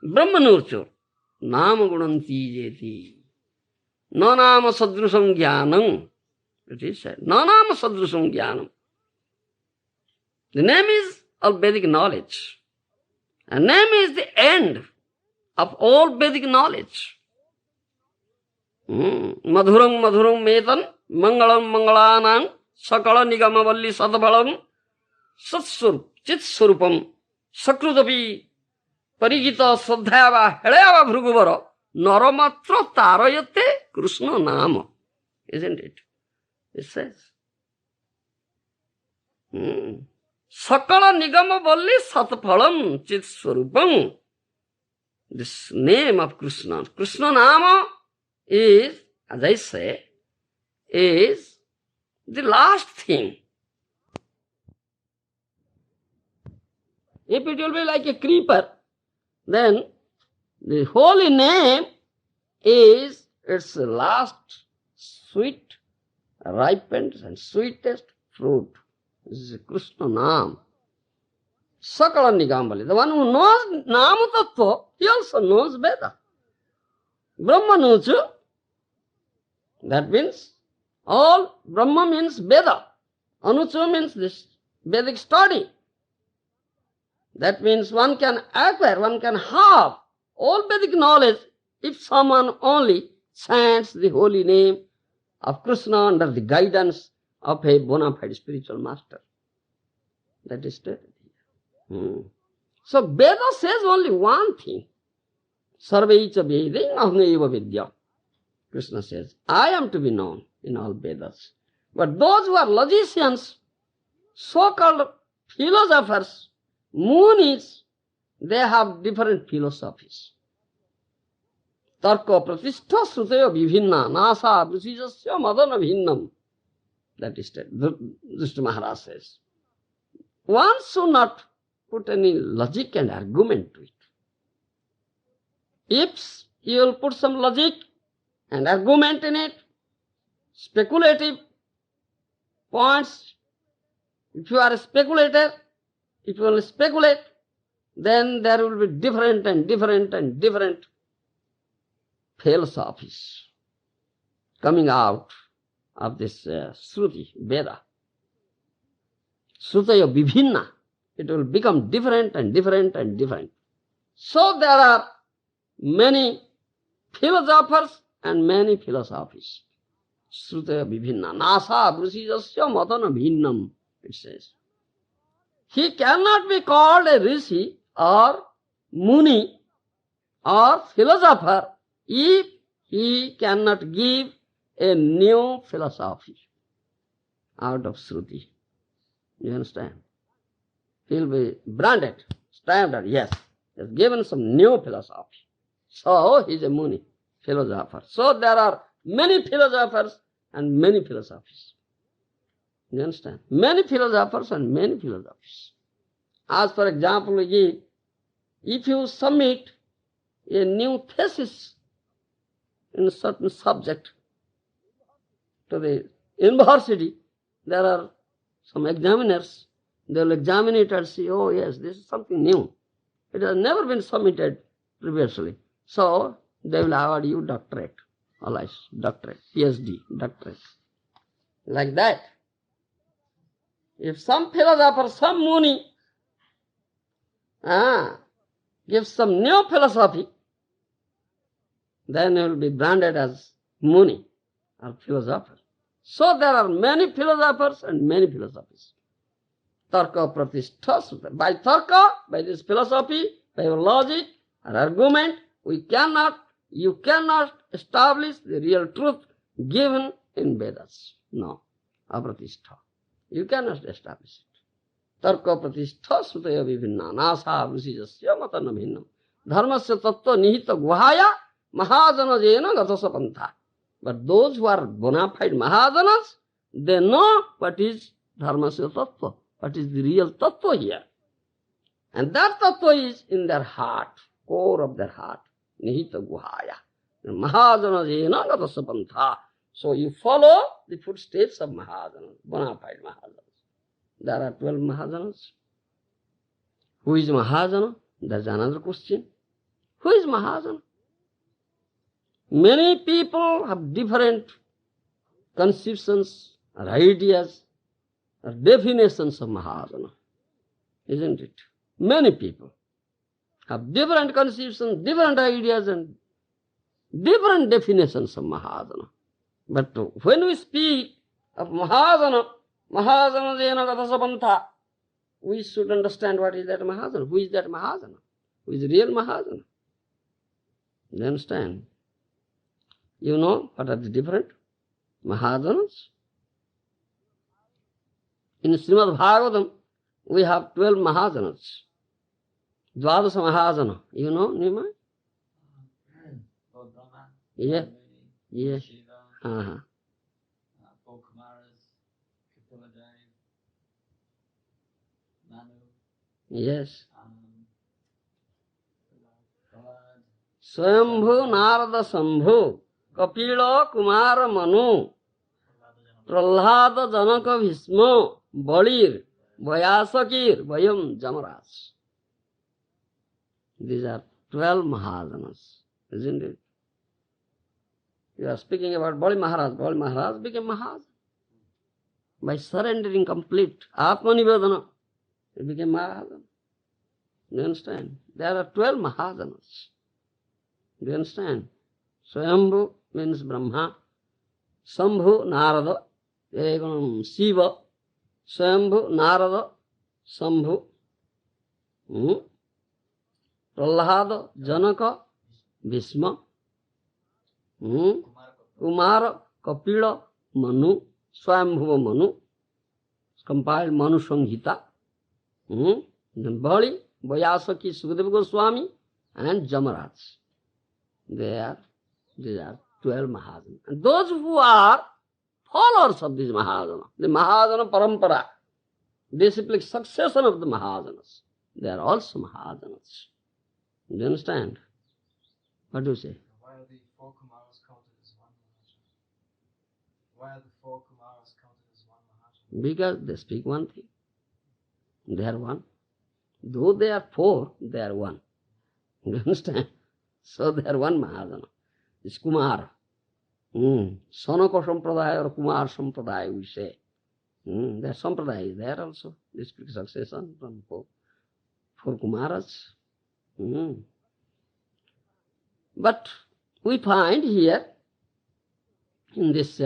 brahmanurchur nama gunanti jeti no nama sadrusam jnanam. It is said, no nama sadrusam jnanam. The name is all Vedic knowledge. And name is the end of all Vedic knowledge. Madhuram metan mangalam mangalanam sakala nigamavalli sadbalam satsurup chitsurupam sakrudapi parigita sadhyava helayava bhruguvara naramatra tarayate Krishna nama. Isn't it? It says. Sakala nigamavalli satphalam chitsurupam. This name of Krishna, Krishna nama is, as I say, is the last thing. If it will be like a creeper, then the holy name is its last sweet, ripened and sweetest fruit. This is Krishna Nam. Sakala Nigambali. The one who knows Nama Tattva, he also knows Veda. Brahmanuchu, that means all Brahma means Veda. Anuchu means this Vedic study. That means one can acquire, one can have all Vedic knowledge if someone only chants the holy name of Krishna under the guidance of a bona fide spiritual master. That is stated here. So Veda says only one thing. Sarvaicha Veding Ahmeva Vidya. Krishna says, I am to be known in all Vedas. But those who are logicians, so-called philosophers, munis, they have different philosophies. Tarka pratishtha srutaya vibhinna nasa prasijasya madana bhinnam. That is Drishta Maharaj says. One should not put any logic and argument to it. If you will put some logic and argument in it, speculative points, if you are a speculator, if you will speculate, then there will be different and different and different philosophies coming out of this Shruti, Veda. Srutaya Vibhinna. It will become different and different and different. So there are many philosophers and many philosophies. Srutaya Vibhinna. Nasa Brusijasya Matana Bhinnam, it says. He cannot be called a rishi or muni or philosopher if he cannot give a new philosophy out of Shruti. You understand? He will be branded, stamped, yes, he has given some new philosophy. So he is a muni, philosopher. So there are many philosophers and many philosophies. You understand? Many philosophers and many philosophies. As for example, if you submit a new thesis in a certain subject to the university, there are some examiners, they will examine it and say, oh yes, this is something new. It has never been submitted previously. So they will award you doctorate, doctorate, PhD, doctorate. Like that. If some philosopher, some muni, gives some new philosophy, then he will be branded as muni or philosopher. So there are many philosophers and many philosophies. Tarka pratishtha sutta. By tarka, by this philosophy, by your logic or argument, you cannot establish the real truth given in Vedas. No, apratishtha. You cannot establish it. Tarka pratishtha sutaya vibhinna nasa vrusijasya matana bhinnam. Dharmasya tattva nihita guhaya mahajana jena gatasa pantha. But those who are bona fide mahajanas, they know what is dharmasya tattva, what is the real tattva here. And that tattva is in their heart, core of their heart, nihita guhaya. Mahajana jena gatasa pantha. So you follow the footsteps of mahajanas, bona fide mahajanas. There are 12 mahajanas. Who is mahajana? That's another question. Who is mahajana? Many people have different conceptions or ideas or definitions of Mahajana, isn't it? Many people have different conceptions, different ideas and different definitions of Mahajana. But when we speak of Mahajana, Mahajana jena gatasapantha, we should understand what is that Mahajana. Who is that Mahajana? Who is the real Mahajana? You understand? You know what are the different Mahajanas? In Srimad Bhagavatam, we have 12 Mahajanas. Dvadasa Mahajana. You know, Nima? Yeah. Yeah. Uh-huh. Yes. Swambhu Narada Sambhu Kapila Kumara Manu Prahlada Janaka Bhisma Balir Vyasakir Vayam Jamaraj. These are 12 Mahajanas, isn't it? You are speaking about Bali Maharaj. Bali Maharaj became Maharaj by surrendering complete Atmanivedana. He became Maharaj. You understand? There are 12 Mahajanas. Do you understand? Swayambhu means Brahma. Sambhu Narada. Shiva. Swayambhu Narada. Sambhu. Prahlada Janaka Bhishma, Kumara, Kapila, Manu, Swambhuva Manu, compiled Manu Samhita, then Bali, Vyasaki, Sukadeva Goswami, and Jamaraj. These are 12 Mahajana. And those who are followers of these Mahajana, the Mahajana Parampara, disciplic succession of the Mahajanas, they are also Mahajanas. Do you understand? What do you say? Why are the four Kumaras counted as one Maharaja? Why are the four Kumaras counted as one Maharaja? Because they speak one thing. They are one. Though they are four, they are one. Do you understand? So they are one Mahajana. It's Kumar. Sanaka Sampradaya or Kumar Sampradaya, we say. Their Sampradaya is there also. This speaks succession from four Kumaras. But we find here, in this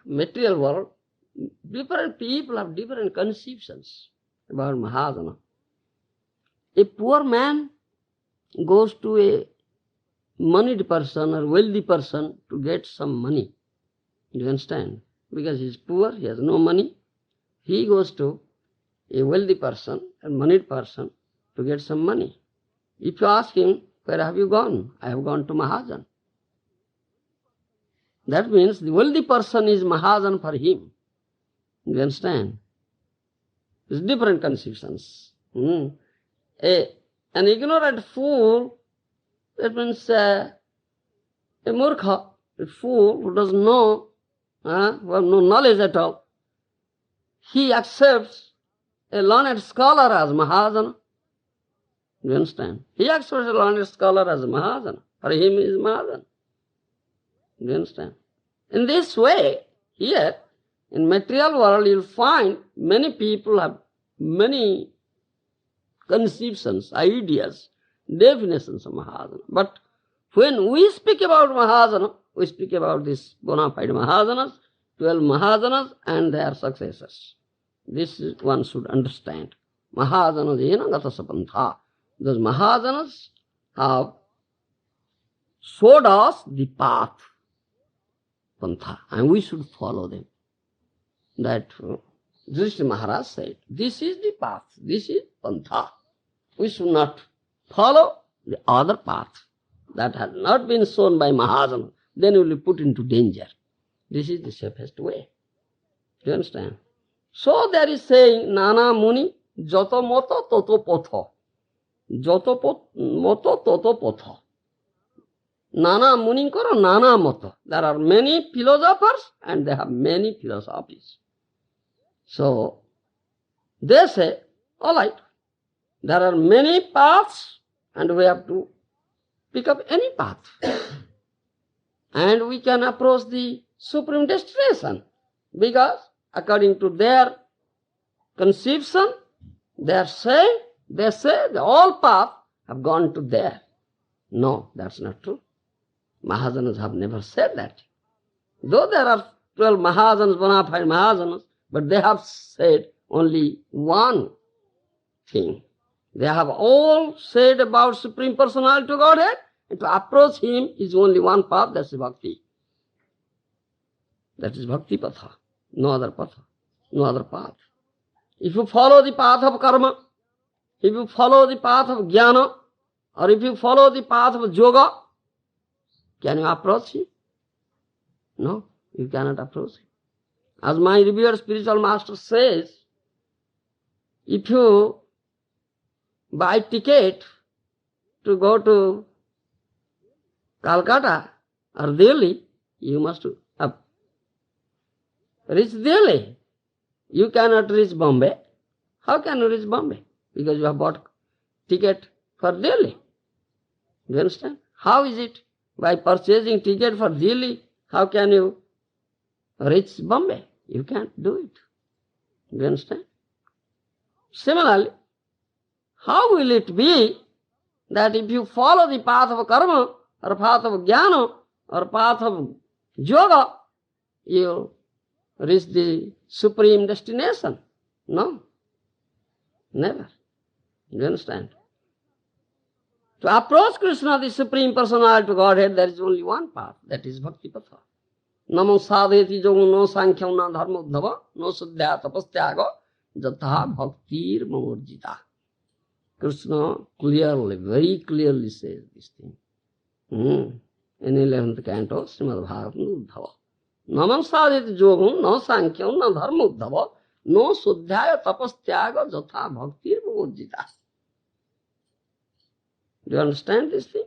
material world, different people have different conceptions about Mahajana. A poor man goes to a moneyed person or wealthy person to get some money. Do you understand? Because he is poor, he has no money. He goes to a wealthy person, a moneyed person, to get some money. If you ask him, where have you gone? I have gone to Mahajan. That means the wealthy person is Mahajan for him. You understand? It's different conceptions. An ignorant fool, that means a murkha, a fool who doesn't know, who has no knowledge at all, he accepts a learned scholar as Mahajana. You understand? He accepts a learned scholar as Mahajana. For him he is Mahajana. You understand? In this way, here, in material world, you'll find many people have many conceptions, ideas, definitions of Mahajana. But when we speak about Mahajana, we speak about these bona fide Mahajanas, 12 Mahajanas and their successors. This is one should understand. Mahajanas ena gata sapantha. Those Mahajanas have showed us the path, pantha, and we should follow them. That Yudhishthira Maharaj said, this is the path, this is pantha. We should not follow the other path that has not been shown by Mahajana. Then we will be put into danger. This is the safest way. Do you understand? So there is saying, Nana Muni, Joto Moto Toto Potho. Joto Moto Toto Potho. Nana Muni Koro Nana Moto. There are many philosophers and they have many philosophies. So they say, all right, there are many paths and we have to pick up any path. And we can approach the supreme destination because according to their conception, they say the all paths have gone to there. No, that's not true. Mahajanas have never said that. Though there are 12 Mahajanas, bona fide Mahajanas, but they have said only one thing. They have all said about Supreme Personality of Godhead, and to approach Him is only one path, that's Bhakti. That is Bhakti Patha, no other Patha, no other path. If you follow the path of karma, if you follow the path of jnana, or if you follow the path of yoga, can you approach Him? No, you cannot approach Him. As my revered spiritual master says, if you buy ticket to go to Calcutta or Delhi, you must reach Delhi. You cannot reach Bombay. How can you reach Bombay? Because you have bought ticket for Delhi. Do you understand? How is it? By purchasing ticket for Delhi, how can you reach Bombay? You can't do it. Do you understand? Similarly, how will it be that if you follow the path of karma, or path of jnana, or path of yoga, you reach the supreme destination? No, never. Do you understand? To approach Krishna, the Supreme Personality of Godhead, there is only one path, that is Bhakti Patha. Namo sadheti yogo no sankhya na dharma uddhava no suddhya tapastyaga jatha bhaktir mamurjita. Krishna clearly, very clearly says this thing. In 11th canto, Srimad Bhagavatam Uddhava. Namo sadheti yogo no sankhya na dharma uddhava no suddhya tapastyaga jatha bhaktir mamurjita. Do you understand this thing?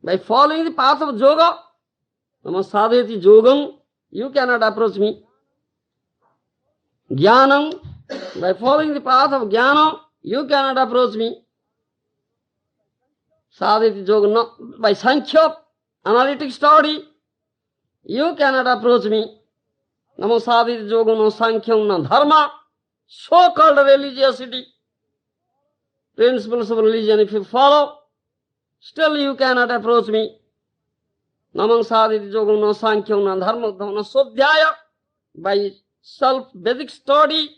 By following the path of yoga, namasadheti yogam, you cannot approach me. Jnanam, by following the path of jnana, you cannot approach me. Sadheti yoga, no, by sankhya, analytic study, you cannot approach me. Namasadheti yoga no sankhya na dharma, so-called religiosity. Principles of religion, if you follow, still you cannot approach me. Namang sadhiti yoga no sankhya na dharma na sodhyaya, by self-Vedic study,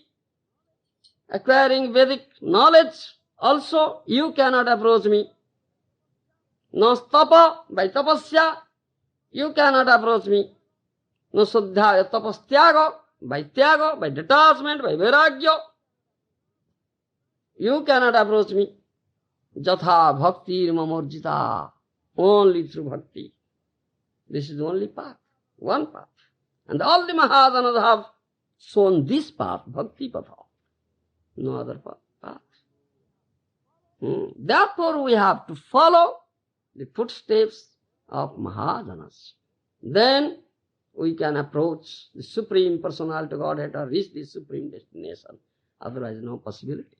acquiring Vedic knowledge, also you cannot approach me. No tapa, by tapasya, you cannot approach me. No sodhyaya tapastyaga, by tyaga, by detachment, by vairagya, you cannot approach me. Jatha bhakti mamorjita. Only through bhakti. This is the only path. One path. And all the Mahajanas have shown this path, bhakti patha. No other path. Therefore we have to follow the footsteps of Mahajanas. Then we can approach the Supreme Personality of Godhead or reach the Supreme destination. Otherwise no possibility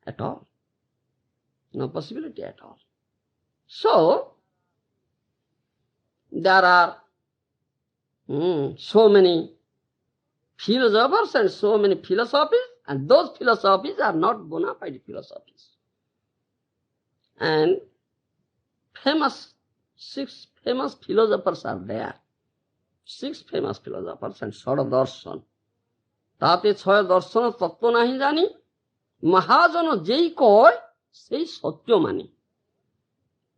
at all. No possibility at all. So, there are so many philosophers and so many philosophies, and those philosophies are not bona fide philosophies. And 6 famous philosophers are there. 6 famous philosophers and Shara Darshan. Tate Chaya Darshan Tattva nahi jani, Mahajana jei koy, sei satya mani.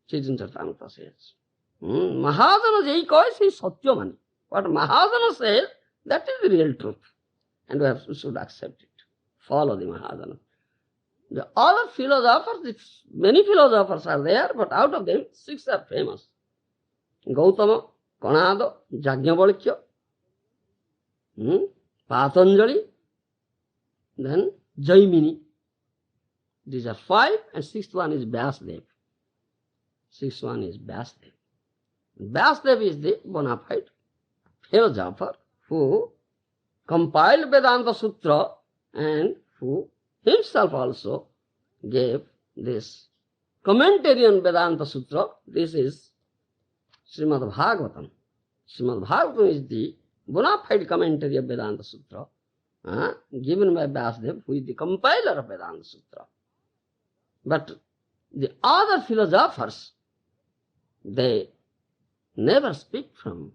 Chaitanya Charitamrita says. Mahajana jei koy, sei satya mani. What Mahajana says, that is the real truth. And we should accept it. Follow the Mahajana. The other philosophers, many philosophers are there, but out of them, 6 are famous. Gautama, Kanada, Yajnavalkya, Patanjali, then Jaimini. These are 5, and 6th one is Vyasdev. 6th one is Vyasdev. Vyasdev is the bona fide philosopher who compiled Vedanta Sutra and who himself also gave this commentary on Vedanta Sutra. This is Srimad Bhagavatam. Srimad Bhagavatam is the bona fide commentary of Vedanta Sutra given by Vyasdev, who is the compiler of Vedanta Sutra. But the other philosophers, they never speak from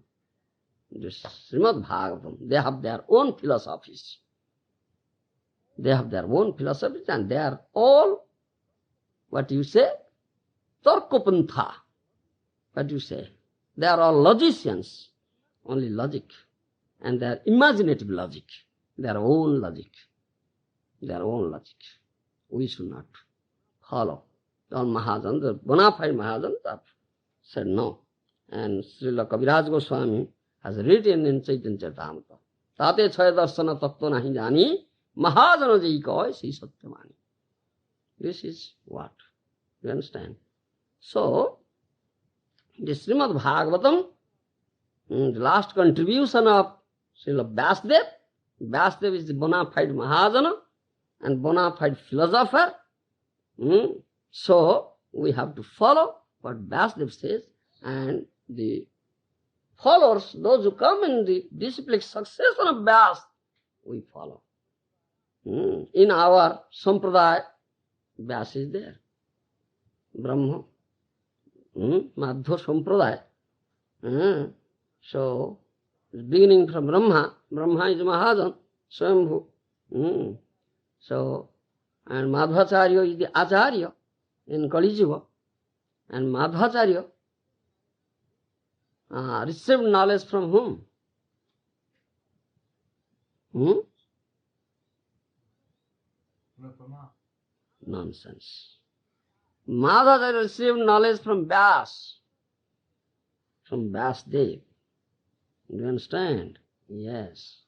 this Srimad Bhagavatam. They have their own philosophies. They have their own philosophies, and they are all, what you say, Tarkopantha. What you say? They are all logicians, only logic. And they are imaginative logic, their own logic. Their own logic. We should not follow. All Mahajans, the bona fide Mahajans have said no. And Srila Kaviraj Goswami has written in Chaitanya Charitamrita, Tate Chaya Darsana Tattva nahi jani, Mahajana jai koy si satyamani. This is what? You understand? So, the Srimad Bhagavatam, the last contribution of Srila Vyasdev. Vyasdev is the bona fide Mahajana and bona fide philosopher. So, we have to follow what Vyasdev says, and the followers, those who come in the disciplic succession of Vyas, we follow. In our Sampradaya, Vyas is there. Brahma, Madhva Sampradaya. So, beginning from Brahma, Brahma is Mahajan, Swambhu. So, And Madhvacharya is the Acharya in Kali Yuga. And Madhvacharya received knowledge from whom? Brahma. Nonsense. Madhvacharya received knowledge from Vyas, from Vyasdev. Do you understand? Yes.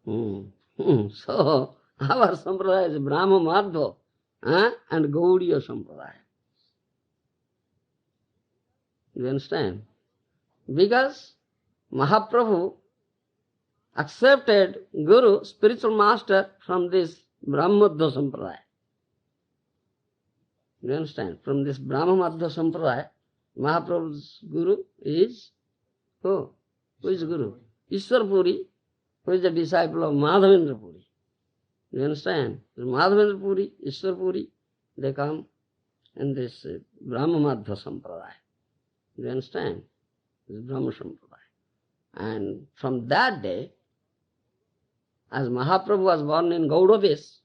So, our sampradaya is Brahma Madhva and Gaudiya sampradaya. Do you understand? Because Mahaprabhu accepted Guru, spiritual master, from this Brahma Madhva sampradaya. Do you understand? From this Brahma Madhva sampradaya, Mahaprabhu's Guru is who? Who is Guru? Ishwar Puri, who is the disciple of Madhavendra Puri. Do you understand? Madhavendra Puri, Ishwar Puri, they come in this Brahma Madhva sampradaya. Do you understand? This Brahma sampradaya. And from that day, as Mahaprabhu was born in Gaudadesh,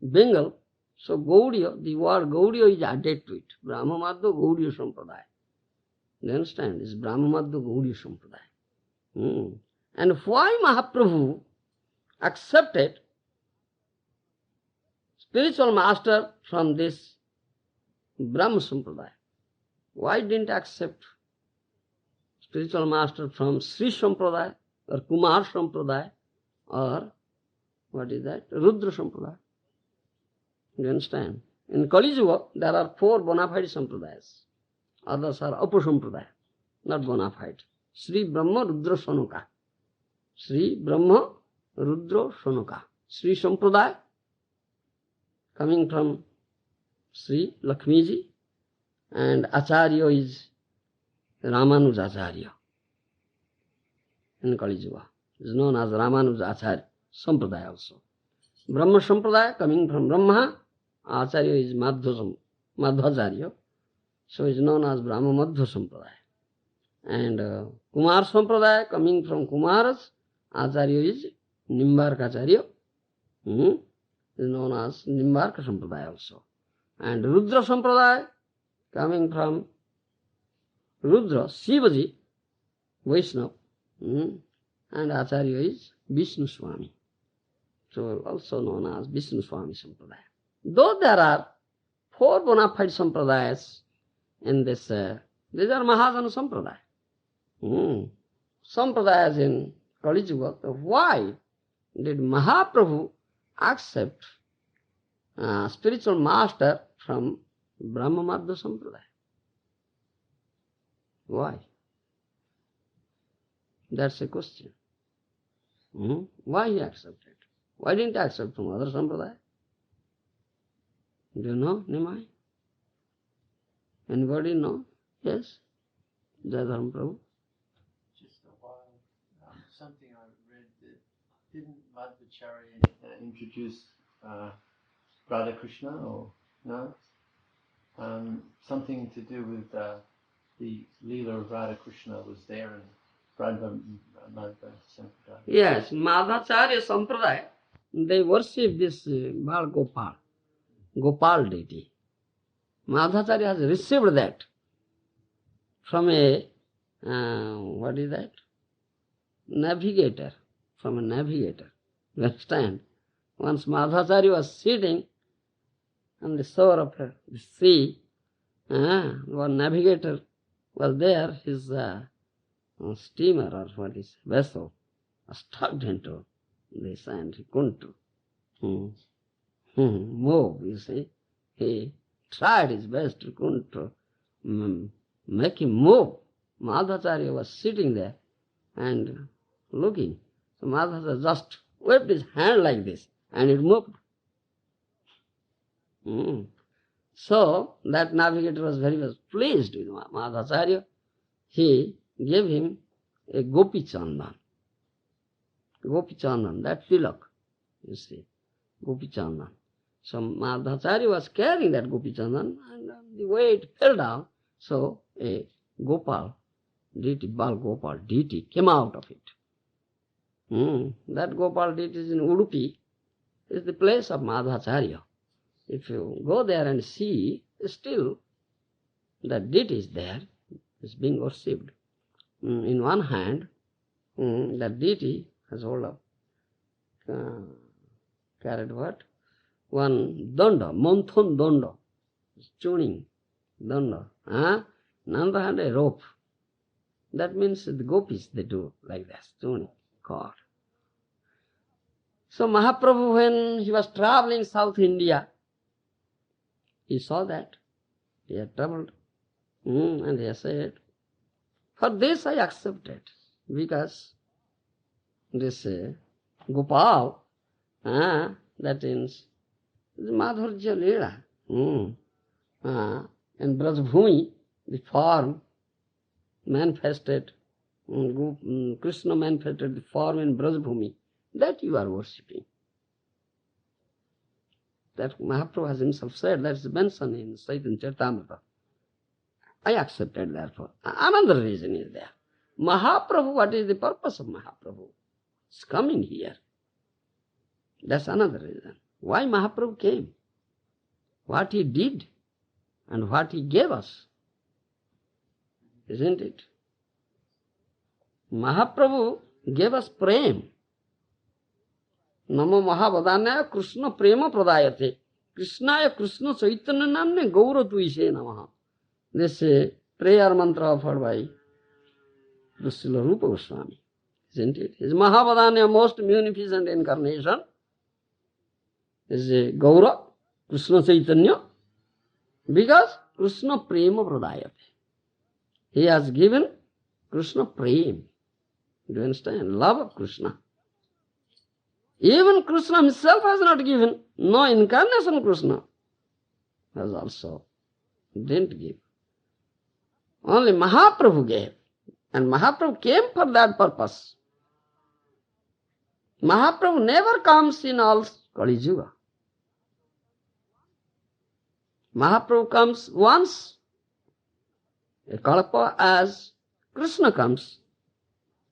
Bengal, so Gaudiya, the word Gaudiya is added to it. Brahma Madhva Gaudiya sampradaya. Do you understand? It's Brahma Madhva Gaudiya sampradaya. And why Mahaprabhu accepted spiritual master from this Brahma sampradaya? Why didn't accept spiritual master from Sri sampradaya or Kumar sampradaya or what is that? Rudra sampradaya. Do you understand? In Kali Yuga, there are 4 bona fide sampradayas. Others are Upasampradaya, not bona fide. Sri Brahma Rudra Sanuka. Sri Brahma Rudra Sanuka. Sri Sampradaya, coming from Sri Lakshmiji, and Acharya is Ramanuja Acharya. In Kali Yuga, is known as Ramanuja Acharya Sampradaya also. Brahma Sampradaya, coming from Brahma, Acharya is Madhvacharya, so is known as Brahma Madhva Sampradaya. And Kumar Sampradaya, coming from Kumaras, Acharya is Nimbarka Acharya, is known as Nimbarka Sampradaya also. And Rudra Sampradaya, coming from Rudra, Shivaji, Vaishnava, and Acharya is Vishnu Swami, so also known as Vishnu Swami Sampradaya. Though there are 4 bona fide sampradayas in this, these are Mahajana Sampradaya. Sampradayas in Kali Yuga, why did Mahaprabhu accept spiritual master from Brahma Madhva Sampradaya? Why? That's a question. Why he accepted? Why didn't he accept from other Sampradaya? Do you know, Nimai? Anybody know? Yes? Jayadharam Prabhu? Just a while, something I read that didn't Madhvacharya introduce Radha Krishna or no? Something to do with the Leela of Radha Krishna was there in Madhva Sampradaya. Yes, Madhvacharya Sampradaya, they worship this Bal Gopal, Gopal deity. Madhvacharya has received that from a, what is that? Navigator, from a navigator. You understand? Once Madhvacharya was sitting on the shore of the sea, one navigator was there, his steamer or what is vessel was stuck into the sand. He couldn't move, you see. He tried his best, he couldn't make him move. Madhvacharya was sitting there and looking. So Madhvacharya just waved his hand like this and it moved. So that navigator was very much pleased with Madhvacharya. He gave him a Gopi Chandan. Gopi Chandan, that tilak, you see, Gopi Chandan. So Madhvacharya was carrying that Gopi Chandan, and the way it fell down, so a Gopal deity, Bal Gopal deity came out of it. That Gopal deity is in Udupi, is the place of Madhvacharya. if you go there and see, still the deity is there, is being worshipped. In one hand, the deity has hold of, carried what? One danda, monthon danda, tuning danda. On the other hand, a rope. That means the gopis, they do like that, tuning cord. So Mahaprabhu, when he was traveling South India, he saw that. He had traveled. And he said, for this I accepted, because this Gopal, that means Madhurya Leela. And Brajbhumi, the form manifested, Krishna manifested the form in Brajbhumi, that you are worshipping. That Mahaprabhu has himself said, that is mentioned in Chaitanya Charitamrita. I accepted therefore. Another reason is there. Mahaprabhu, what is the purpose of Mahaprabhu? It's coming here. That's another reason. Why Mahaprabhu came? What he did and what he gave us. Isn't it? Mahaprabhu gave us prem. Namo Mahavadanyaya Krishna prema pradayate. Krishnaya Krishna Chaitanya namne Gour tuise namaha. This prayer mantra offered by the Srila Rupa Goswami. Isn't it? His Mahavadanya, most munificent incarnation, is Gaura, Krishna Chaitanya, because Krishna prema pradayate. He has given Krishna prem. Do you understand? Love of Krishna. Even Krishna himself has not given. No incarnation Krishna has also didn't give. Only Mahaprabhu gave. And Mahaprabhu came for that purpose. Mahaprabhu never comes in all Kali Yuga. Mahaprabhu comes once a kalpa as Krishna comes.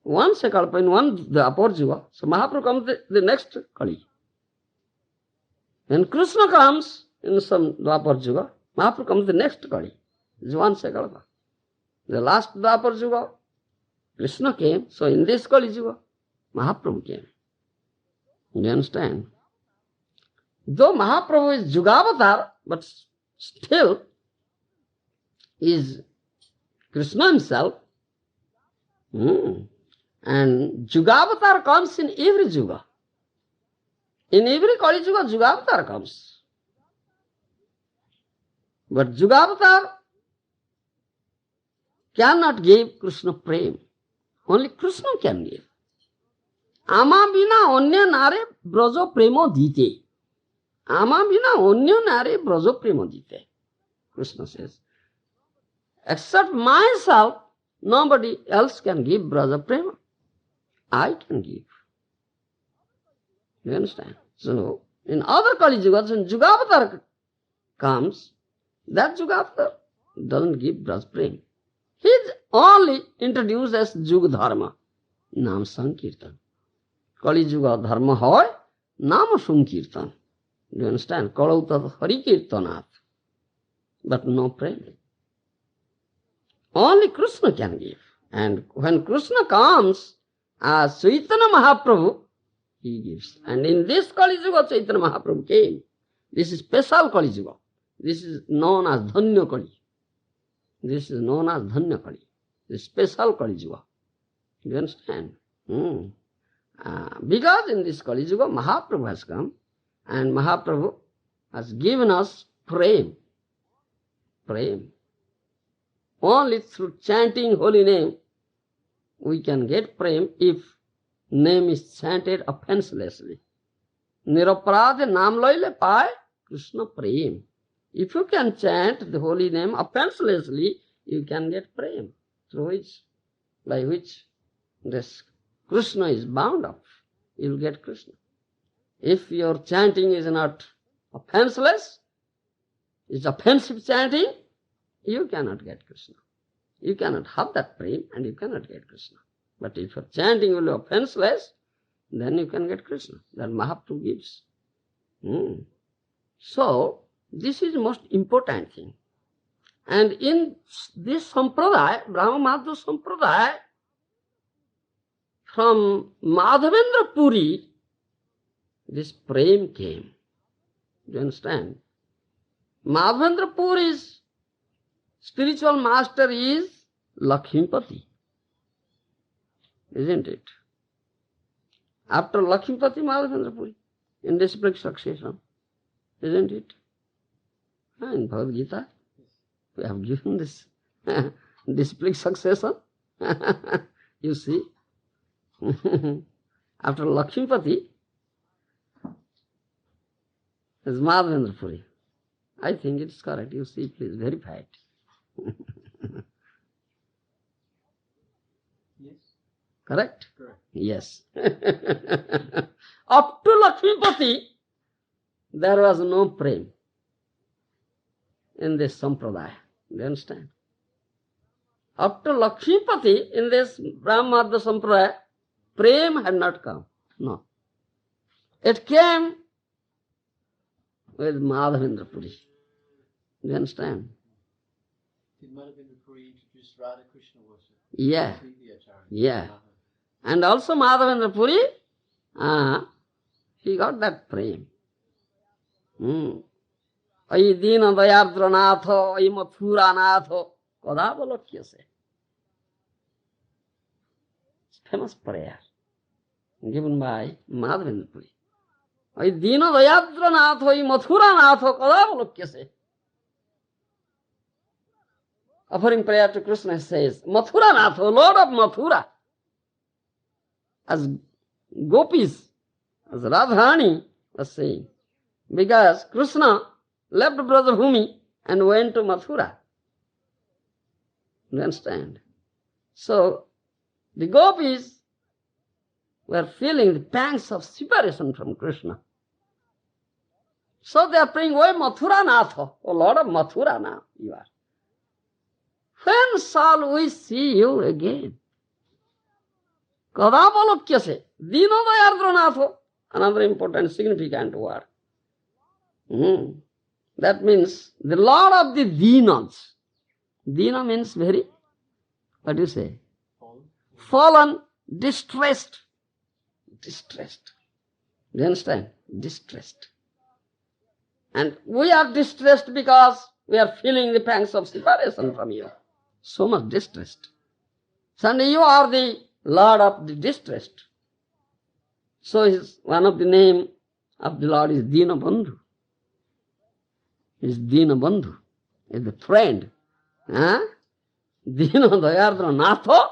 Once a kalpa in the upper Yuga. So Mahaprabhu comes the next Kali. When Krishna comes in some Dwapar Yuga, Mahaprabhu comes the next Kali. It's once a kalpa. The last Dwapar Yuga, Krishna came. So in this Kali Yuga, Mahaprabhu came. You understand? Though Mahaprabhu is Yugavatar, but still is Krishna himself. And Yugavatar comes in every Yuga. In every Kali Yuga, Yugavatar comes. But Yugavatar cannot give Krishna prem. Only Krishna can give. Ama bina anya nare brajo premo dite. Ama bina anya nare brajo premo dite. Krishna says, except myself, nobody else can give braja prema. I can give. You understand? So, in other Kali Yugas, when Yugavatar comes, that Yugavatar doesn't give braja prema. He is only introduced as Yuga Dharma, Nam Sankirtan. Kali Yuga Dharma hoy, Nam Sankirtan. Do you understand? Kalautat Hari Kirtanat. But no prema. Only Krishna can give. And when Krishna comes as Chaitanya Mahaprabhu, he gives. And in this Kali Yuga, Chaitanya Mahaprabhu came. This is special Kali Yuga. This is known as Dhanya Kali. This is known as Dhanya Kali. This special Kali Yuga. You understand? Because in this Kali Yuga, Mahaprabhu has come, and Mahaprabhu has given us prem. Prem. Only through chanting holy name, we can get prem if name is chanted offenselessly. Niraparade nam loile pae Krishna prem. If you can chant the holy name offenselessly, you can get prem, through which, by which this Krishna is bound up. You will get Krishna. If your chanting is not offenseless, it's offensive chanting, you cannot get Krishna. You cannot have that prem and you cannot get Krishna. But if your chanting will be offenseless, then you can get Krishna. That Mahaprabhu gives. So, This is most important thing. And in this sampradaya, Brahma Madhva sampradaya, from Madhavendra Puri, this prem came. Do you understand? Madhavendra Puri's spiritual master is Lakshmipati, isn't it? After Lakshmipati, Madhavendra Puri, in disciplic succession, isn't it? In Bhagavad Gita, we have given this disciplic succession. You see, after Lakshmipati, is Madhavendra Puri. I think it's correct. You see, please verify it. Yes. Correct? Correct. Yes. Up to Lakshmipati, there was no prem in this sampradaya. Do you understand? Up to Lakshmipati, in this Brahma Madhva sampradaya, prem had not come. No. It came with Madhavendra Puri. Do you understand? Did Madhavendra Puri introduce Radha Krishna worship? Yeah. Completely Acharya. Yeah. And also Madhavendra Puri, he got that prem. Ai Dina Dayardra Natho, Ai Mathura Natho, Kodavalokyase. It's famous prayer given by Madhavendra Puri. Ai Dina Dayardra Natho, Ai Mathura Natho, Kodavalokyase. Offering prayer to Krishna, he says, Mathura Natho, Lord of Mathura. As gopis, as Radharani was saying, because Krishna left Brajabhumi and went to Mathura. You understand? So, the gopis were feeling the pangs of separation from Krishna. So they are praying, O Mathura Natha, O Lord of Mathura now you are. When shall we see you again? Kadapalokyase, Dinodayardranatho, another important significant word. That means the Lord of the Dinas. Dina means very, what do you say? Fallen, distressed. Distressed. Do you understand? Distressed. And we are distressed because we are feeling the pangs of separation from you. So much distressed. And you are the Lord of the distressed. So one of the name of the Lord is Dina Bandhu. Is Dina Bandhu, is the friend. Dina Dayardra Natho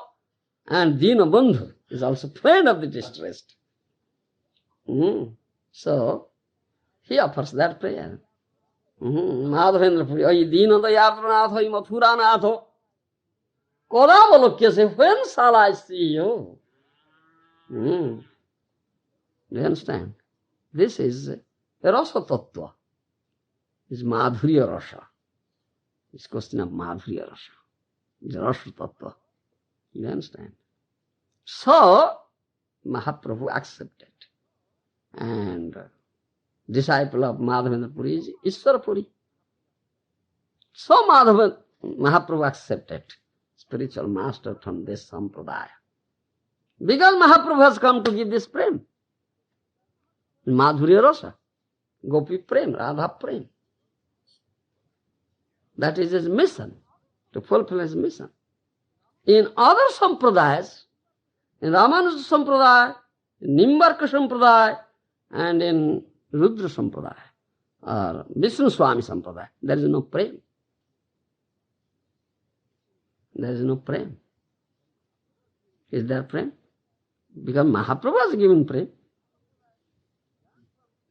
and Dina Bandhu is also friend of the distressed. So he offers that prayer. Madhavendra Puri, Ai Dina Dayardra Natho, Ai Mathura Natho. Kodavalokyase, when shall I see you? Do you understand? This is Rasa Tattva. It's Madhurya Rasa. It's question of Madhurya Rasa. It's Rasa Tattva. You understand? So, Mahaprabhu accepted. And disciple of Madhavendra Puri is Ishvara Puri. So Mahaprabhu accepted spiritual master from this sampradaya. Because Mahaprabhu has come to give this prem. Madhurya Rasa. Gopi prem, Radha prem. That is his mission, to fulfill his mission. In other sampradayas, in Ramanuja sampradaya, in Nimbarka sampradaya, and in Rudra sampradaya, or Vishnu Swami sampradaya, there is no prem. There is no prem. Is there prem? Because Mahaprabhu has given prem.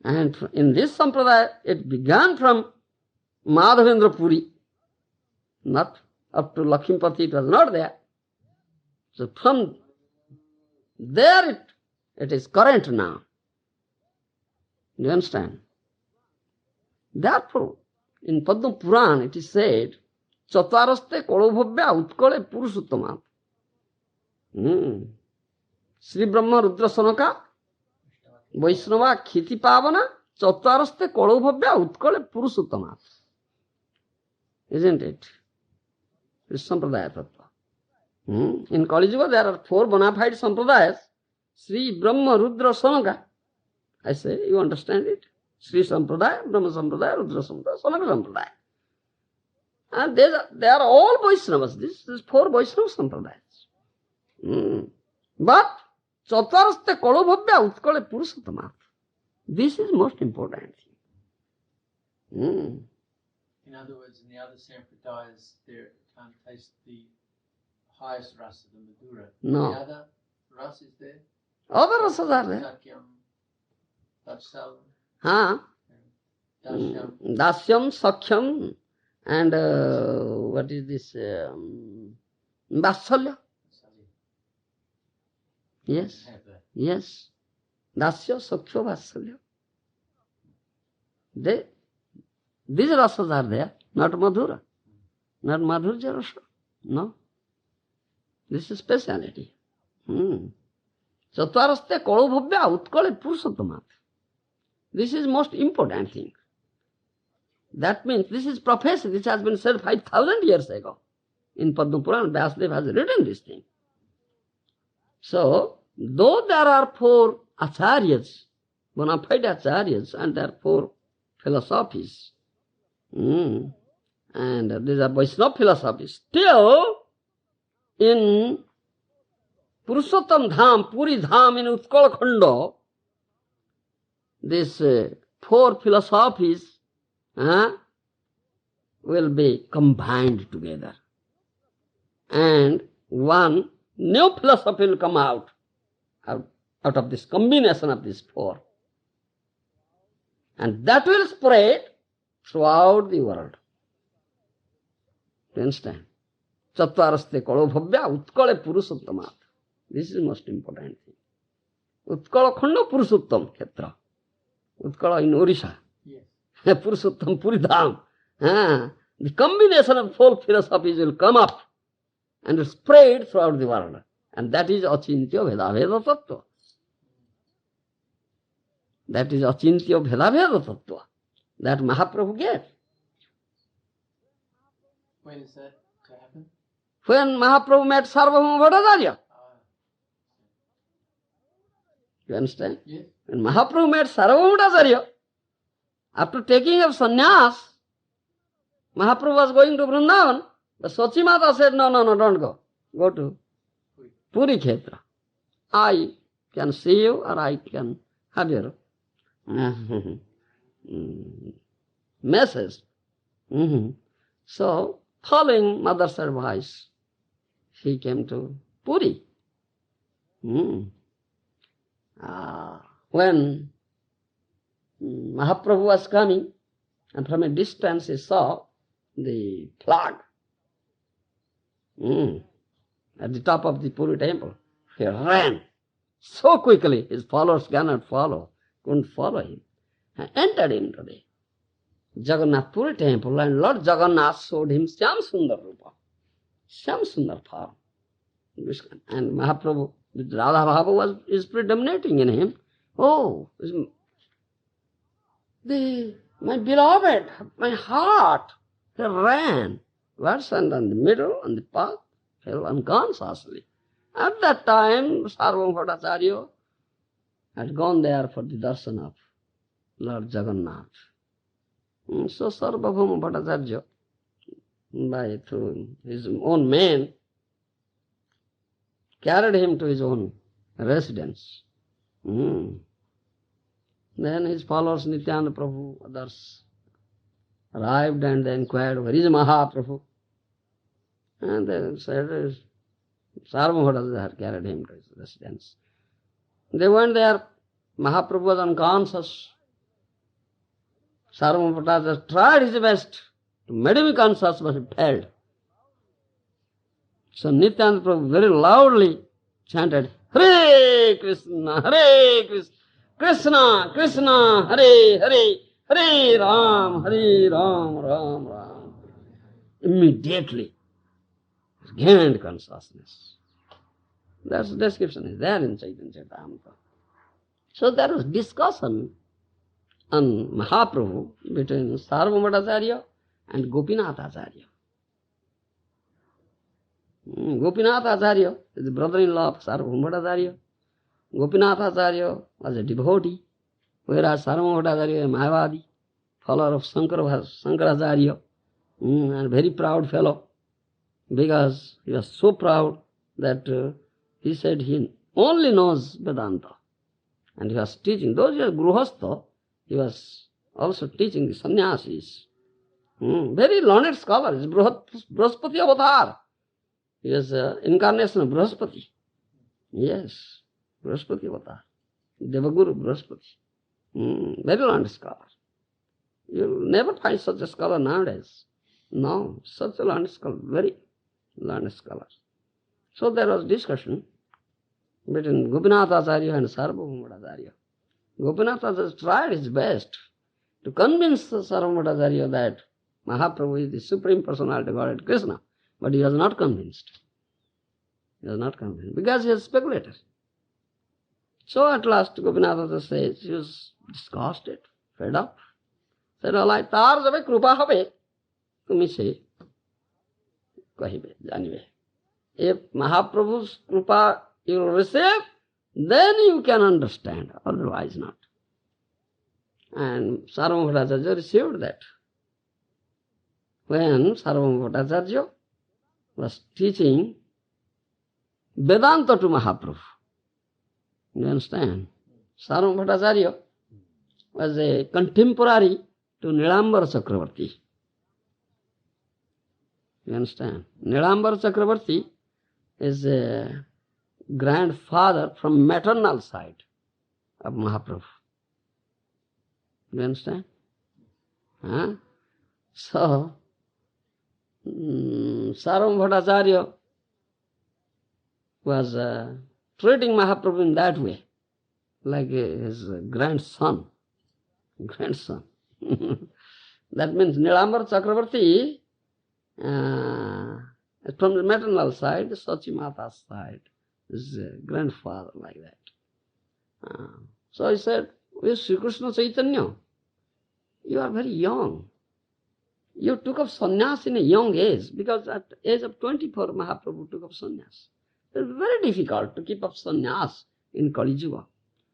And in this sampradaya, it began from Madhavendra Puri. Not up to Lakshmipati, it was not there. So from there it is current now. Do you understand? Therefore, in Padma Puran it is said, Chataraste Kolobhavya Utkale Purushottama. Sri Brahma Rudra Sanaka Vaishnava Khiti Pavana Chaturasthe Kodobhavya Utkale Purushottama. Isn't it? It's Sampradaya Tattva. In Kali Yuga there are 4 bona fide Sampradayas. Sri, Brahma, Rudra, Sanaka. I say, you understand it? Sri Sampradaya, Brahma Sampradaya, Rudra Sampradaya, Sanaka Sampradaya. And they are all Vaishnavas. This is 4 Vaishnava Sampradayas. But Chaturasthe Kodobhavya Utkale Purushottama. This is most important thing. In other words, in the other sampradayas, they can't taste the highest rasa, the Madhura. No. The other rasa is there. Other rasas are there. Sakyam, Vatsal, Dasyam, Dashyam. Sakhyam, and what is this? Vatsalya. Yes. Have that. Yes. Dasya, Sakhya, Vatsalya. These rasas are there, not Madhura. Not Madhurja rasa. No. This is speciality. Chaturasthe Kodobhavya Utkale Purushottama. This is most important thing. That means this is prophecy which has been said 5,000 years ago. In Padma Purana, Vyasadeva has written this thing. So, though there are 4 acharyas, bona fide acharyas, and there are 4 philosophies, and these are Vaishnava philosophies, still in Purushottam Dham, Puri Dham in Utkal Khanda, these 4 philosophies will be combined together. And one new philosophy will come out of this combination of these 4. And that will spread throughout the world. Do you understand? Chaturasthe Kodobhavya Utkale Purushottama. This is most important thing. Utkala Khanda Purushottam Khetra. Utkala in Orissa. Yes. Purushottam Puridham. The combination of 4 philosophies will come up and spread throughout the world. And that is Achintya Veda Veda Tattva. That is Achintya Veda Veda Tattva. That Mahaprabhu gave. When is that to happen? When Mahaprabhu met Sarvabhauma Bhattacharya. You understand? Yes. When Mahaprabhu met Sarvabhauma Bhattacharya, after taking of sannyas, Mahaprabhu was going to Vrindavan, but Sachi Mata said, no, don't go. Go to Puri Khetra. I can see you or I can have your message. So, following mother's advice, he came to Puri. When Mahaprabhu was coming, and from a distance he saw the flag at the top of the Puri temple. He ran so quickly, his followers couldn't follow him. And entered into the Jagannath Puri temple, and Lord Jagannath showed him Shyam Sundar Rupa, Shyam Sundar form. And Mahaprabhu, Radha Bhava is predominating in him. Oh, my beloved, my heart, he ran towards and on the middle, on the path, fell unconsciously. At that time, Sarvabhauma Bhattacharya had gone there for the darshan of Lord Jagannath. So Sarvabhauma Bhattacharya, through his own men, carried him to his own residence. Then his followers, Nityananda Prabhu, others, arrived and they inquired, where is Mahaprabhu? And they said, Sarvabhauma Bhattacharya had carried him to his residence. They went there, Mahaprabhu was unconscious. Sarvabhauma Bhattacharya tried his best to make him conscious, but he failed. So Nityananda Prabhu very loudly chanted, Hare Krishna, Krishna Krishna, Hare Hare, Hare Ram, Ram Ram. Immediately, he gained consciousness. That's the description is there in Chaitanya Charitamrita. So there was discussion and Mahaprabhu, between Sarvabhaumacharya and Gopinath Acharya. Gopinath Acharya is the brother-in-law of Sarvabhaumacharya. Gopinath Acharya was a devotee, whereas Sarvabhaumacharya is a Mayavadi, follower of Shankaracharya, and very proud fellow, because he was so proud that he said he only knows Vedanta. And he was teaching, though he was Gruhastha, he was also teaching the sannyasis. Very learned scholar, he is Brahaspati avatar. He is incarnation of Brahaspati. Yes, Brahaspati avatar. Devaguru Brahaspati. Very learned scholar. You will never find such a scholar nowadays. No, such a learned scholar, very learned scholar. So there was discussion between Gopinath Acharya and Sarvabhaumacharya. Gopinath Acharya tried his best to convince Sarvabhaumacharya that Mahaprabhu is the Supreme Personality of Godhead, Krishna, but he was not convinced. He was not convinced because he was speculator. So at last Gopinath Acharya says, he was disgusted, fed up, said, all right, tar jabe krupa hobe, tumi se kahibe, janibe. If Mahaprabhu's krupa you receive, then you can understand, otherwise not. And Sarvabhaumacharya received that. When Sarvabhaumacharya was teaching Vedanta to Mahaprabhu, you understand? Sarvabhaumacharya was a contemporary to Nilambar Chakravarti. You understand? Nilambar Chakravarti is a grandfather from maternal side of Mahaprabhu. You understand? So, Sarvabhaumacharya was treating Mahaprabhu in that way, like his grandson. Grandson. That means Nilambar Chakravarti from the maternal side, Sachi Mata's side, his grandfather, like that. So he said, Sri Krishna Chaitanya, you are very young. You took up sannyas in a young age, because at the age of 24, Mahaprabhu took up sannyas. It's very difficult to keep up sannyas in Kali Yuga.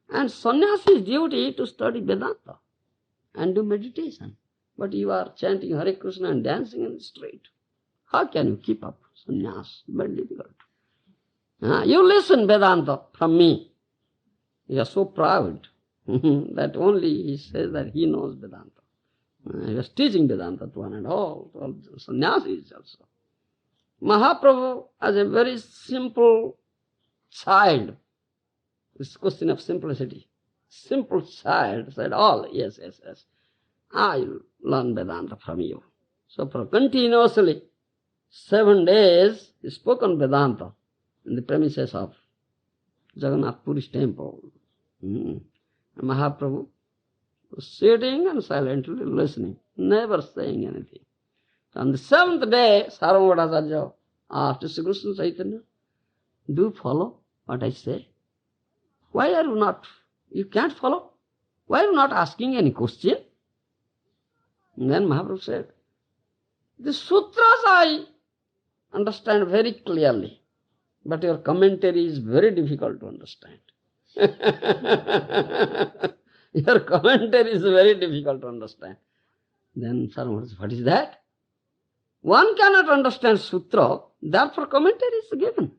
And sannyas is duty to study Vedanta and do meditation. But you are chanting Hare Krishna and dancing in the street. How can you keep up sannyas? Very difficult. You listen Vedanta from me. You are so proud that only he says that he knows Vedanta. He was teaching Vedanta to one and all sannyasis also. Mahaprabhu, as a very simple child, this question of simplicity, simple child said, all, yes, I will learn Vedanta from you. So for continuously 7 days, he spoke on Vedanta in the premises of Jagannath Puri's temple. Mahaprabhu was sitting and silently listening, never saying anything. On the 7th day, Sarvabhaumacharya asked Sri Krishna Chaitanya, do you follow what I say? Why are you not? You can't follow? Why are you not asking any question? And then Mahaprabhu said, the sutras I understand very clearly, but your commentary is very difficult to understand. Your commentary is very difficult to understand. Then Sarvabhaumacharya said, what is that? One cannot understand sutra, therefore commentary is given.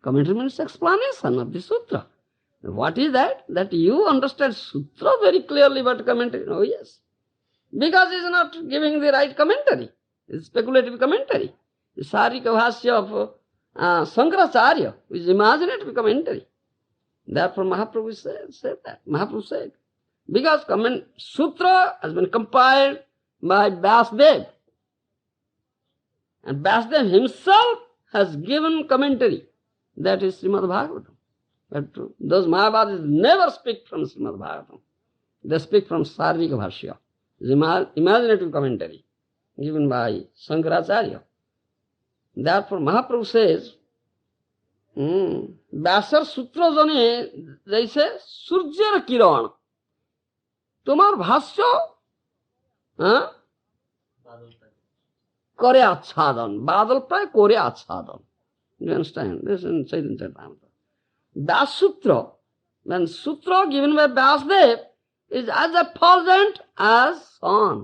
Commentary means explanation of the sutra. What is that? That you understand sutra very clearly, but commentary, oh yes. Because he is not giving the right commentary. It's speculative commentary. The Sarika Bhasya of Shankaracharya is imaginative commentary. Therefore Mahaprabhu said that. Mahaprabhu said, because sutra has been compiled by Vyasadeva. And Vyasadeva himself has given commentary. That is Srimad Bhagavatam. But those Mayavadis never speak from Srimad Bhagavatam. They speak from Sarika Bhashya. Imaginative commentary given by Shankaracharya. Therefore Mahaprabhu says, व्यासर सूत्र जने जैसे सूर्यर किरण তোমার ভাষ্য করে আচ্ছাদন, বাদল প্রায় করে আচ্ছাদন। You understand? This is in Chaitanya Charitamrita. Das Sutra, when Sutra given by Vyasadeva is as effulgent as sun,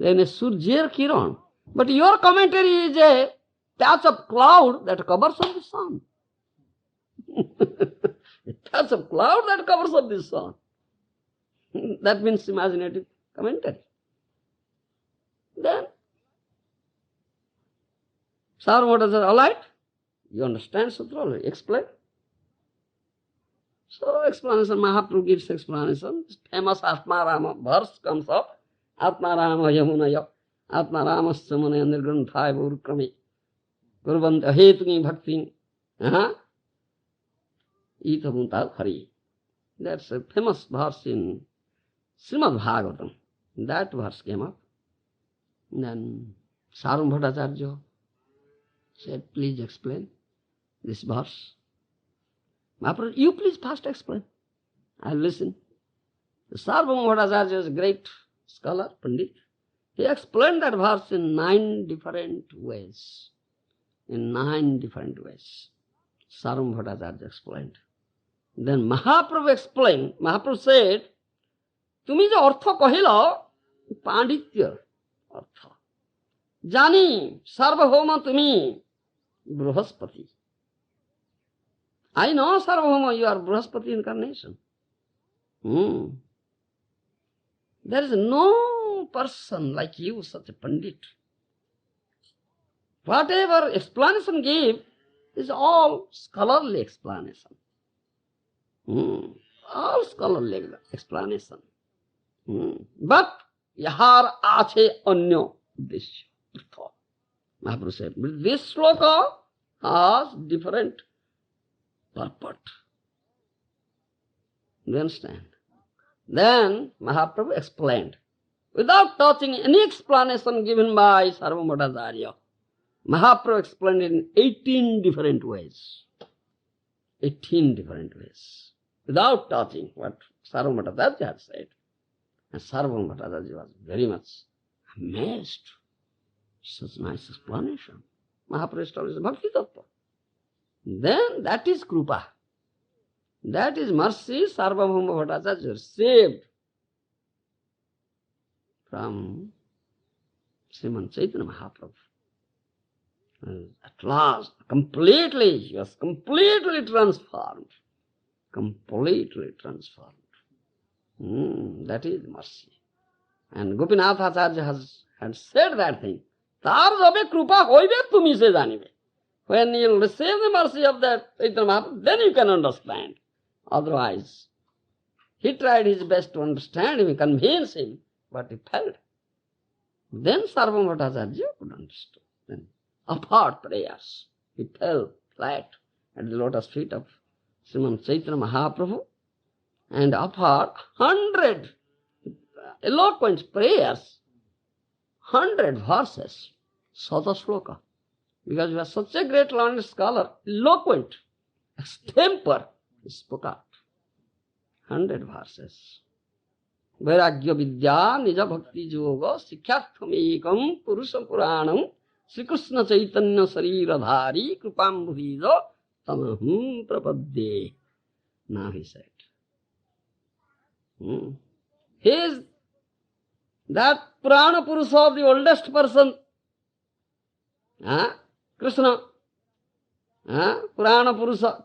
then a Surjir Kiran. But your commentary is a patch of cloud that covers up the sun. A patch of cloud that covers up the sun. That means imaginative commentary. Then, Sarvamata said, all right, you understand Sutra, explain. So explanation, Mahaprabhu gives explanation. This famous Atma Rama verse comes up. Atma Rama Yamunaya, Atma Rama Samanaya Nirgranthaya Urukrami, Gurvanta Hetuni Bhakti, Itamunta Hari. That's a famous verse in Srimad Bhagavatam. That verse came up. Then Sarvamata said, please explain this verse. Mahaprabhu, you please first explain. I'll listen. The Sarvamata is a great scholar, Pandit. He explained that verse in 9 different ways. In 9 different ways. Sarvamata explained. Then Mahaprabhu explained. Mahaprabhu said, তুমি যে অর্থ কহিল পাণ্ডিত্যের অর্থ জানি সার্বভৌম তুমি বৃহস্পতি। I know Sarvabhauma, you are Brihaspati incarnation. There is no person like you, such a Pandit. Whatever explanation gave is all scholarly explanation. All scholarly explanation. But yahar ache anyo uddeshya. Mahaprabhu said, this sloka has different purport. You understand? Then Mahaprabhu explained, without touching any explanation given by Sarvamata. Mahaprabhu explained in 18 different ways. 18 different ways. Without touching what Sarvamata had said. And Sarvamata was very much amazed. Such nice explanation. Mahaprabhu established Bhakti Tattva. Then that is Krupa. That is mercy Sarvabhauma Bhattacharya received from Srimad Chaitanya Mahaprabhu. And at last, completely, he was completely transformed. Completely transformed. That is mercy. And Gopinath Acharya had said that thing. Tar jabe Krupa hoibe tumi se janibe. When you receive the mercy of that Chaitanya Mahaprabhu, then you can understand. Otherwise, he tried his best to understand him, convince him, but he failed. Then Sarvamata could understand. Then offered prayers. He fell flat at the lotus feet of Srimad Chaitanya Mahaprabhu and offered 100 eloquent prayers, 100 verses, Sata Shloka. Because he was such a great learned scholar, eloquent, extempore, he spoke out. 100 verses. Vairagya vidya nija bhakti yoga sikhyartham ekam purusha puranam Sri Krishna Chaitanya Sarirādhari Krupambhuvija Tamahum Prapadde. Now he said. He is that Purana Purusha of the oldest person. Krishna. Purana Purusha.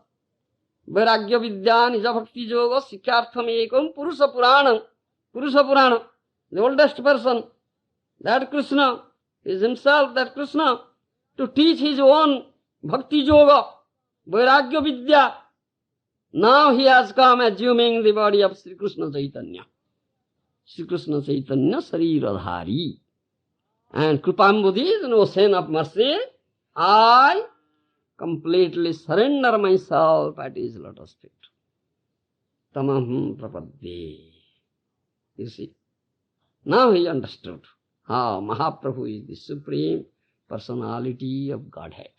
Vairagya vidya nija bhakti yoga sikhyartham ekam Purusha Puranam. Purusha Purana. The oldest person. That Krishna is himself, that Krishna, to teach his own bhakti yoga, vairagya vidya. Now he has come assuming the body of Sri Krishna Chaitanya. Sri Krishna Chaitanya Sarirādhari. And Krupambudhi is an ocean of mercy. I completely surrender myself at his lotus feet. Tamahum prapadde. You see, now he understood how Mahaprabhu is the supreme personality of Godhead.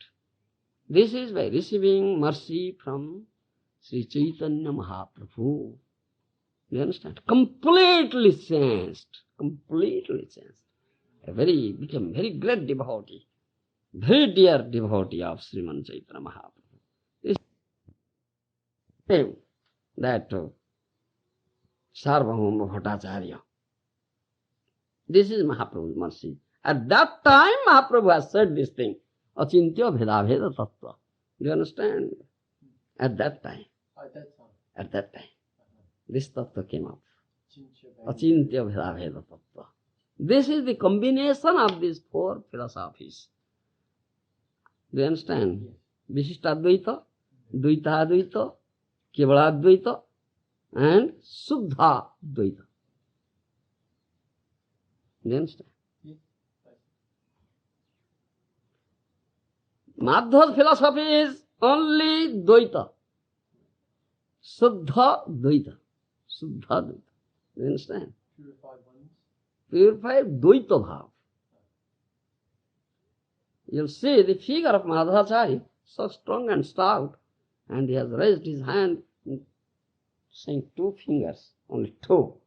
This is by receiving mercy from Sri Chaitanya Mahaprabhu. You understand? Completely changed. Completely changed. Became very great devotee. Very dear devotee of Srimad Chaitanya Mahaprabhu. This is that Sarvabhauma Bhattacharya. This is Mahaprabhu's mercy. At that time, Mahaprabhu has said this thing. Achintya Bheda Tattva. Do you understand? At that time. At that time. This tattva came up. Achintya Bheda Tattva. This is the combination of these four philosophies. Do you understand? Vishishtadvaita, Dvaitadvaita, Kevaladvaita, and Suddha Dvaita. Do you understand? Madhva's philosophy is only Dvaita. Suddha Dvaita. Suddha Dvaita. Do you understand? Purified ones. Purified Dvaita Bhav. You'll see the figure of Madhvacharya, so strong and stout, and he has raised his hand, saying two fingers, only two.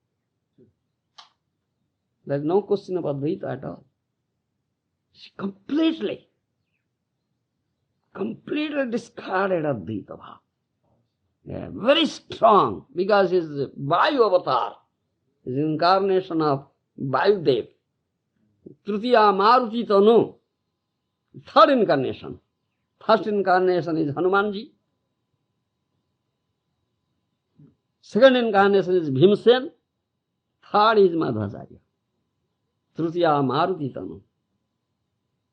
There's no question about Dvaita at all. Completely discarded of Dvaita Bhav. Yeah, very strong, because his Vayu avatar, his incarnation of Vayudev, Tritiya Maruti Tanu, third incarnation. First incarnation is Hanumanji. Second incarnation is Bhimsen. Third is Madhvacharya. Tritiya Maruti Tanu.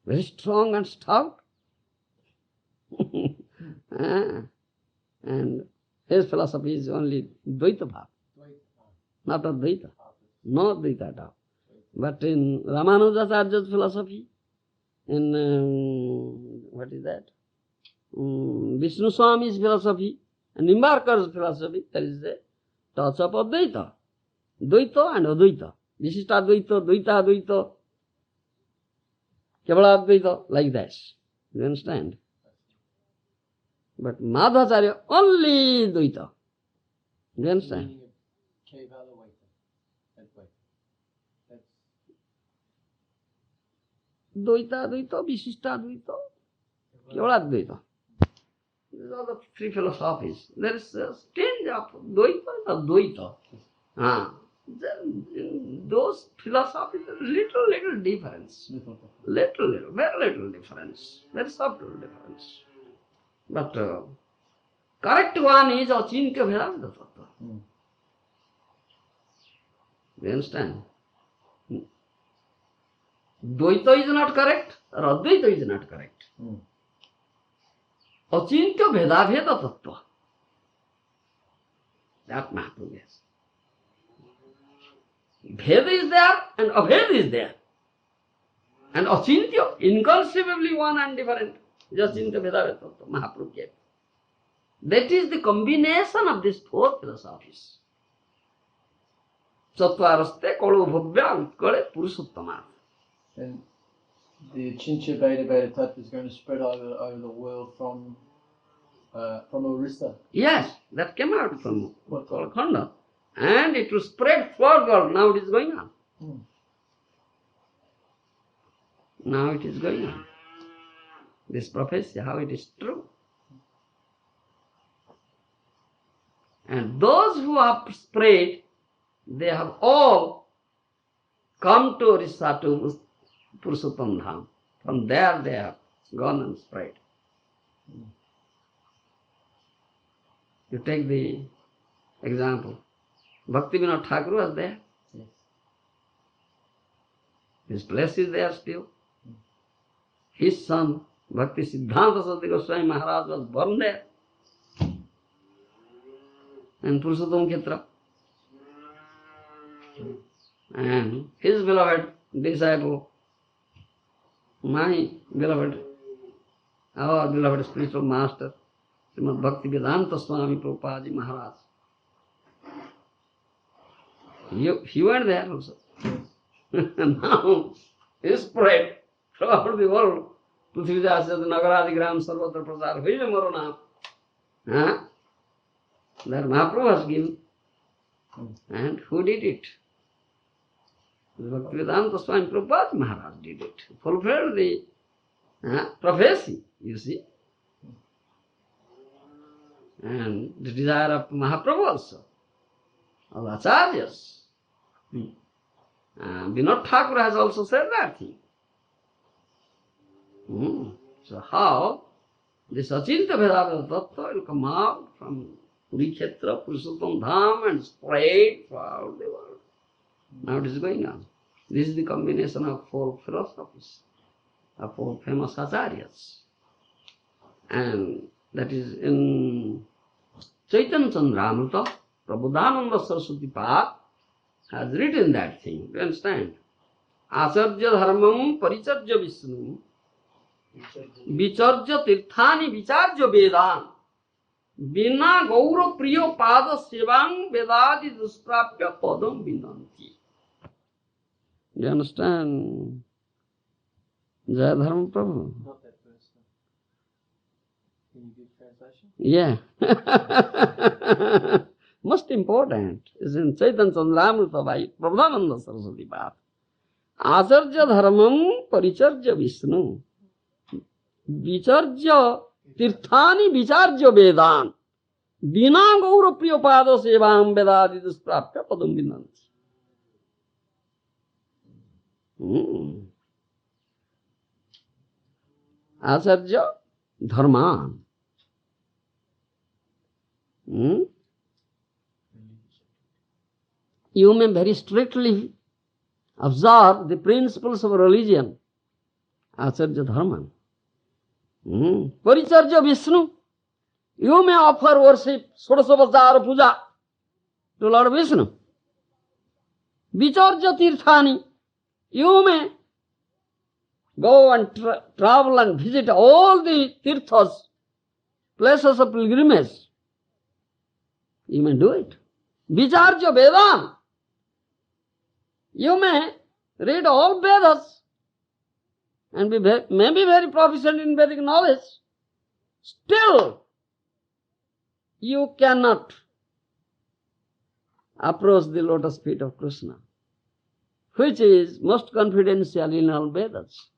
Very strong and stout. And his philosophy is only Dvaita Bhav, not Advaita. No Advaita at all. But in Ramanujacharya's philosophy, in what is that? Vishnu Swami's philosophy, and Nimbarkar's philosophy, there is a touch of Advaita. Dvaita and Advaita. Vishishtadvaita, Dvaita Advaita, Kevaladvaita, like this. You understand? But Madhvacharya only Dvaita. You understand? Dvaita, Dvaita, Vishishta Dvaita, Kevaladvaita. These are the three philosophies. There is a stage of Dvaita and Advaita. In those philosophies, little difference. Little, very little difference. Very subtle difference. But correct one is Achintya Bheda Tattva. You understand? Dvaita is not correct, or Advaita is not correct. Achintya Bheda Tattva. That Mahaprabhu is. Bheda is there and Abheda is there. And Achintya, inconceivably one and different. Just Achintya Bheda Tattva, Mahaprabhu gave. That is the combination of these four philosophies. Sattva-raste kalo bhavya utkale purushottama. And the Achintya Bheda Tattva is going to spread over the world from Orissa. Yes, that came out from Khanda. And it will spread throughout the world. Now it is going on. Now it is going on. This prophecy, how it is true. And those who have spread, they have all come to Orissa, to Purushottam Dham. From there they have gone and spread. You take the example. Bhaktivinoda Thakur was there. Yes. His place is there still. His son, Bhakti Siddhanta Saraswati Goswami Maharaj, was born there. In Purushottam Kshetra. And his beloved disciple, my beloved, our beloved spiritual master, Srimad Bhakti Vedanta Swami Prabhupada Maharaj. He went there also. And now he spread throughout the world. Prithvijasya Nagaradigram Sarvatra Prasar Vijay Marona. That Mahaprabhu has given. And who did it? Bhaktivedanta Swami Prabhupada Maharaj did it. Fulfilled the prophecy, you see. And the desire of Mahaprabhu also, of Acharyas. Vinod Thakur has also said that thing. So how this Achintya Vedanta Tattva will come out from Kurikhetra, Purushottam Dham and spread throughout the world. Now it is going on. This is the combination of four philosophies, of four famous Acharyas. And that is in Chaitanya Chandramrita, Prabodhananda Saraswati Pad has written that thing. Do you understand? Acharya dharmam paricharya Vishnu vicharya tirthani vicharya vedan bina gaura priya pada sevang vedadi dusprapya padam vinanti. Do you understand? Jaya Dharma Prabhu. Not that verse. Can you give translation? Yeah. Most important is in Chaitanya Chandramrita by Prabhupada Saraswati Pad. Acharya dharmam paricharya Vishnu vicharya tirthani vicharya vedan bina gaura priya pada sevang vedadi dusprapya padam vinanti. Acharya dharma. You may very strictly observe the principles of religion. Acharya dharma. Paricharya Vishnu. You may offer worship, Sodasavasara puja to Lord Vishnu. Vicharya tirthani. You may go and travel and visit all the tirthas, places of pilgrimage. You may do it. Vicharya Vedan. You may read all Vedas and may be very proficient in Vedic knowledge. Still, you cannot approach the lotus feet of Krishna, which is most confidential in all Vedas.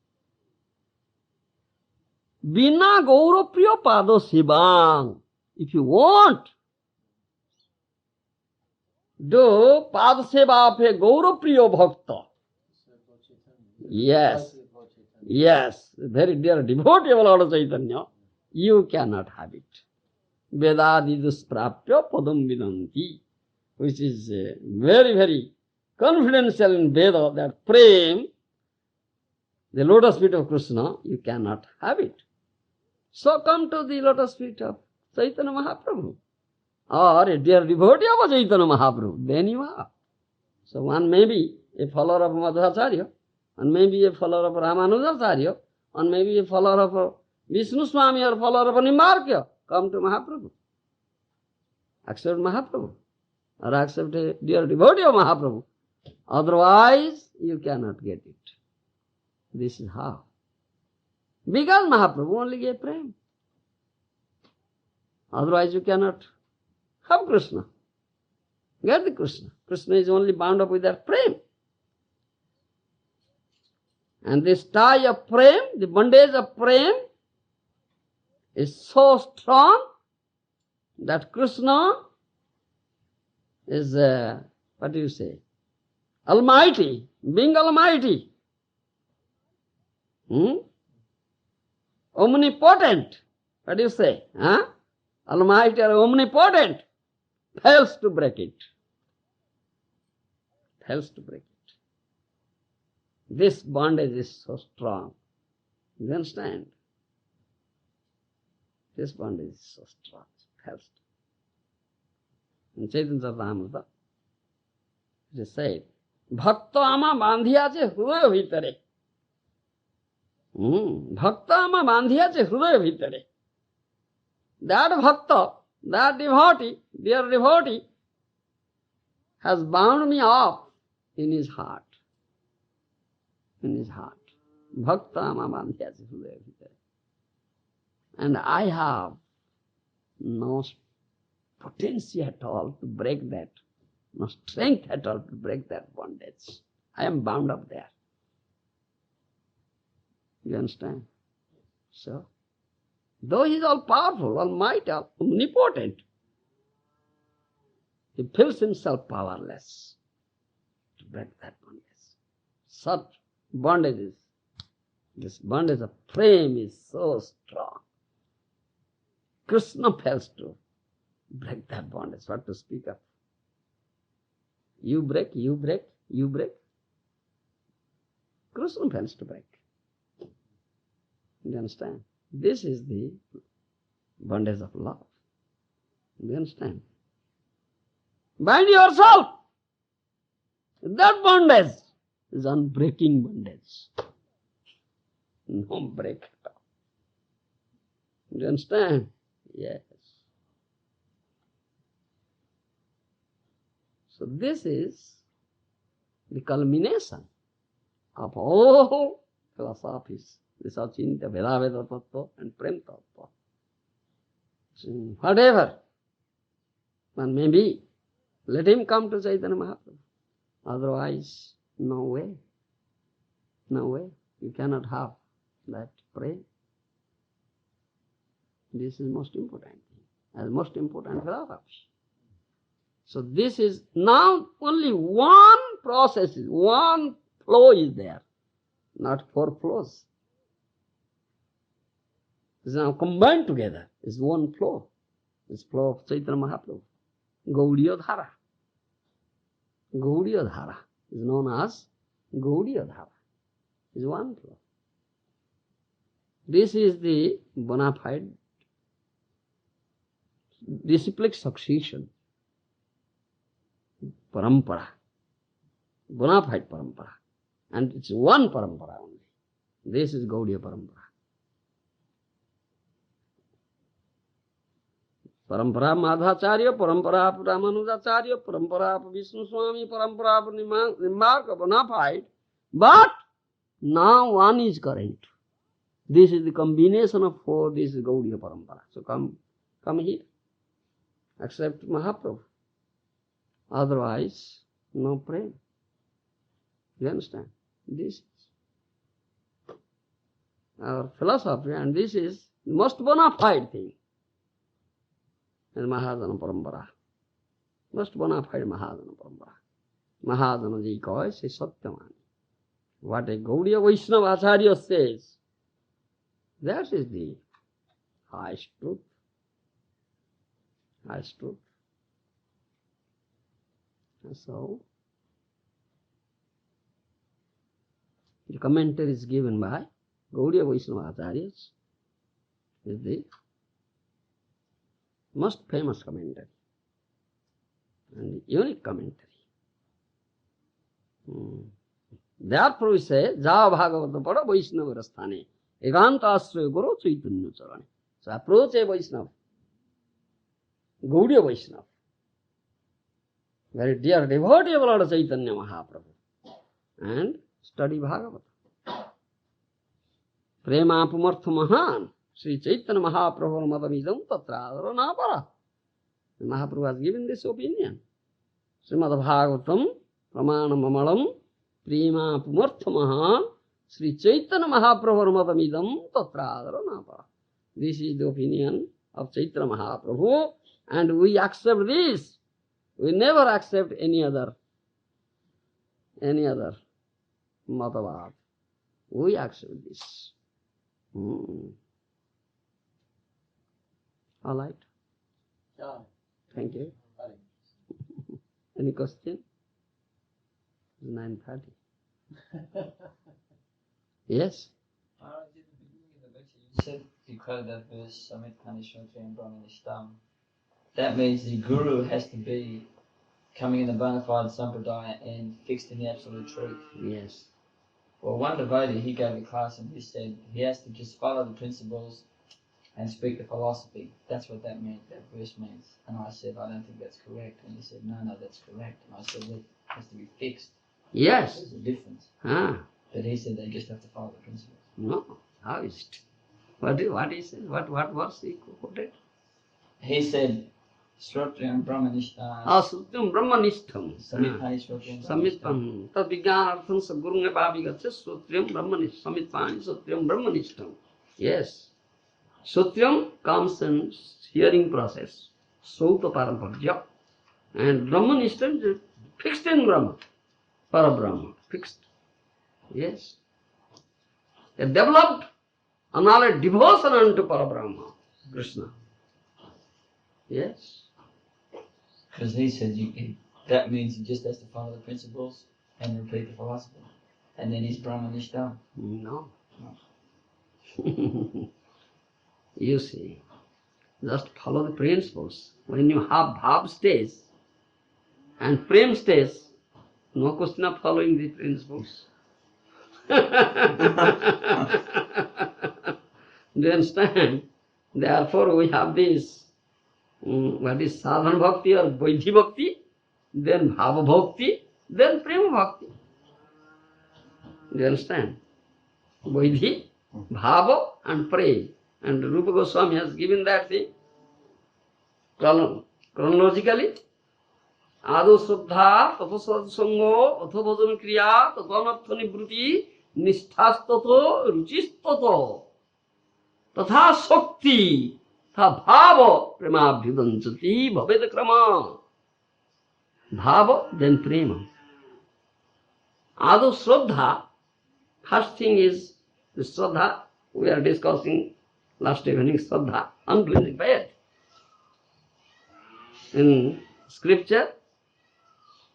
Bina gaura priya pado sivang. If you want, do pad seva of a gaura priya bhakta. Yes, yes, very dear devotee of Lord Chaitanya, you cannot have it. Vedadi dusprapya padam vinanti, which is very, very confidential in Veda, that prem, the lotus feet of Krishna, you cannot have it. So come to the lotus feet of Chaitanya Mahaprabhu, or a dear devotee of Chaitanya Mahaprabhu, then you have. So one may be a follower of Madhvacharya, one may be a follower of Ramanujacharya, one may be a follower of Vishnu Swami or follower of Nimbarkya. Come to Mahaprabhu. Accept Mahaprabhu, or accept a dear devotee of Mahaprabhu. Otherwise, you cannot get it. This is how. Because Mahaprabhu only gave prem. Otherwise, you cannot have Krishna. Get the Krishna. Krishna is only bound up with that prem. And this tie of prem, the bondage of prem, is so strong that Krishna is, what do you say, Almighty, being Almighty, omnipotent, what do you say, Almighty or omnipotent, fails to break it. Fails to break it. This bondage is so strong. You understand? This bondage is so strong. Fails to. In Chaitanya Charitamrita, it is said, Bhakta ama bandhiyache hrudayo bhitare. Bhakta ama bandhiyache hrudayo bhitare. That bhakta, that devotee, dear devotee, has bound me up in his heart. In his heart. Bhakta ama bandhiyache hrudayo bhitare. And I have no potency at all to break that no strength at all to break that bondage. I am bound up there. You understand? So, though he is all powerful, almighty, omnipotent, he feels himself powerless to break that bondage. Such bondages, this bondage of frame is so strong. Krishna fails to break that bondage. What to speak of? You break, you break, you break. Krishna fails to break. You understand? This is the bondage of love. You understand? Bind yourself. That bondage is unbreaking bondage. No break at all. You understand? Yes. So this is the culmination of all philosophies. This Achinta, Veda Tattva and Prem Tattva. So whatever one may be, let him come to Chaitanya Mahaprabhu. Otherwise, no way. No way. You cannot have that prem. This is most important thing, as most important philosophy. So this is now only one process, one flow is there, not four flows. It's now combined together. It's one flow. It's flow of Chaitanya Mahaprabhu. Gaudiya Dhara. Gaudiya Dhara is known as Gaudiya Dhara. It's one flow. This is the bona fide disciplic succession. Parampara. Bona fide parampara. And it's one parampara only. This is Gaudiya parampara. Parampara Madhacharya, Parampara Ramanujacharya, Parampara Vishnu Swami, Parampara Nimbarka, bona fide. But now one is current. This is the combination of four, this is Gaudiya parampara. So come here. Accept Mahaprabhu. Otherwise, no prem. You understand? This is our philosophy, and this is the most bona fide thing. And Mahajana parampara. Most bona fide Mahajana parampara. Mahajana ji kaise Satyamani. What a Gaudiya Vaishnava Acharya says, that is the highest truth. Highest truth. And so, the commentary is given by Gaudiya Vaishnava Acharyas, is the most famous commentary and unique commentary. Therefore we say, Java Bhagavata Pada Vaishnava Rasthane, Eganta Asraya Guru Chaitanya Charane. So approach a Vaishnava, Gaudiya Vaishnava, very dear devotee of Lord Chaitanya Mahaprabhu, and study Bhagavata. Prema Pumartha Mahan, Sri Chaitanya Mahaprabhu Madamidam Tatra Ranapara. Mahaprabhu has given this opinion. Srimad Bhagavatam Pramanam Amalam Prema Pumartha Mahan Sri Chaitanya Mahaprabhu Madamidam Tatra Ranapara. This is the opinion of Chaitanya Mahaprabhu, and we accept this. We never accept any other Matavad. We accept this. All right. Yeah. Thank you. Any question? 9:30. Yes? Maharaj, in the beginning of the lecture, you said, you quoted that verse, Amit Kanishwati and Brahmanishtam. That means the guru has to be coming in the bona fide sampradaya and fixed in the absolute truth. Yes. Well, one devotee, he gave a class and he said he has to just follow the principles and speak the philosophy. That's what that meant, that verse means. And I said, I don't think that's correct. And he said, no, that's correct. And I said, that has to be fixed. Yes. There's a difference. Ah. But he said they just have to follow the principles. No. How is it? What he said? What verse he quoted? He said, Shrotriyam Brahmanishta. Sutyam Brahmanishtam. Samitpani Shrotriyam Samitpani. Tad Vijnanartham Sadgurunga Bhavigatse Sutyam Brahmanishtam. Samitpani Sutyam Brahmanishtam. Yes. Sutyam comes in hearing process. Sauta Parampajya. And Brahmanishtam is fixed in Brahma. Parabrahma. Fixed. Yes. A developed a knowledge devotion unto Parabrahma, Krishna. Yes. Because he said that means he just has to follow the principles and repeat the philosophy. And then he's Brahmanishta. No. You see, just follow the principles. When you have bhav stage and prem stage, no question of following the principles. Do you understand? Therefore, we have this, what is sadhana bhakti or vaidhi bhakti, then bhava bhakti, then prema bhakti. Do you understand? Vaidhi, bhava and prema. And Rupa Goswami has given that thing chronologically. Ado Sraddha, Tato Sadsango, Atho Bhajan Kriya, Tato Anartha Nivruti, Nishtastato, Ruchistato, Tatha Shakti, Tatha Bhava, Prema Bhidanchati, Bhaveda Krama. Bhava, then Prema. Ado Sraddha, first thing is the Sraddha, we are discussing last evening, Sraddha, uncleansing faith. In scripture,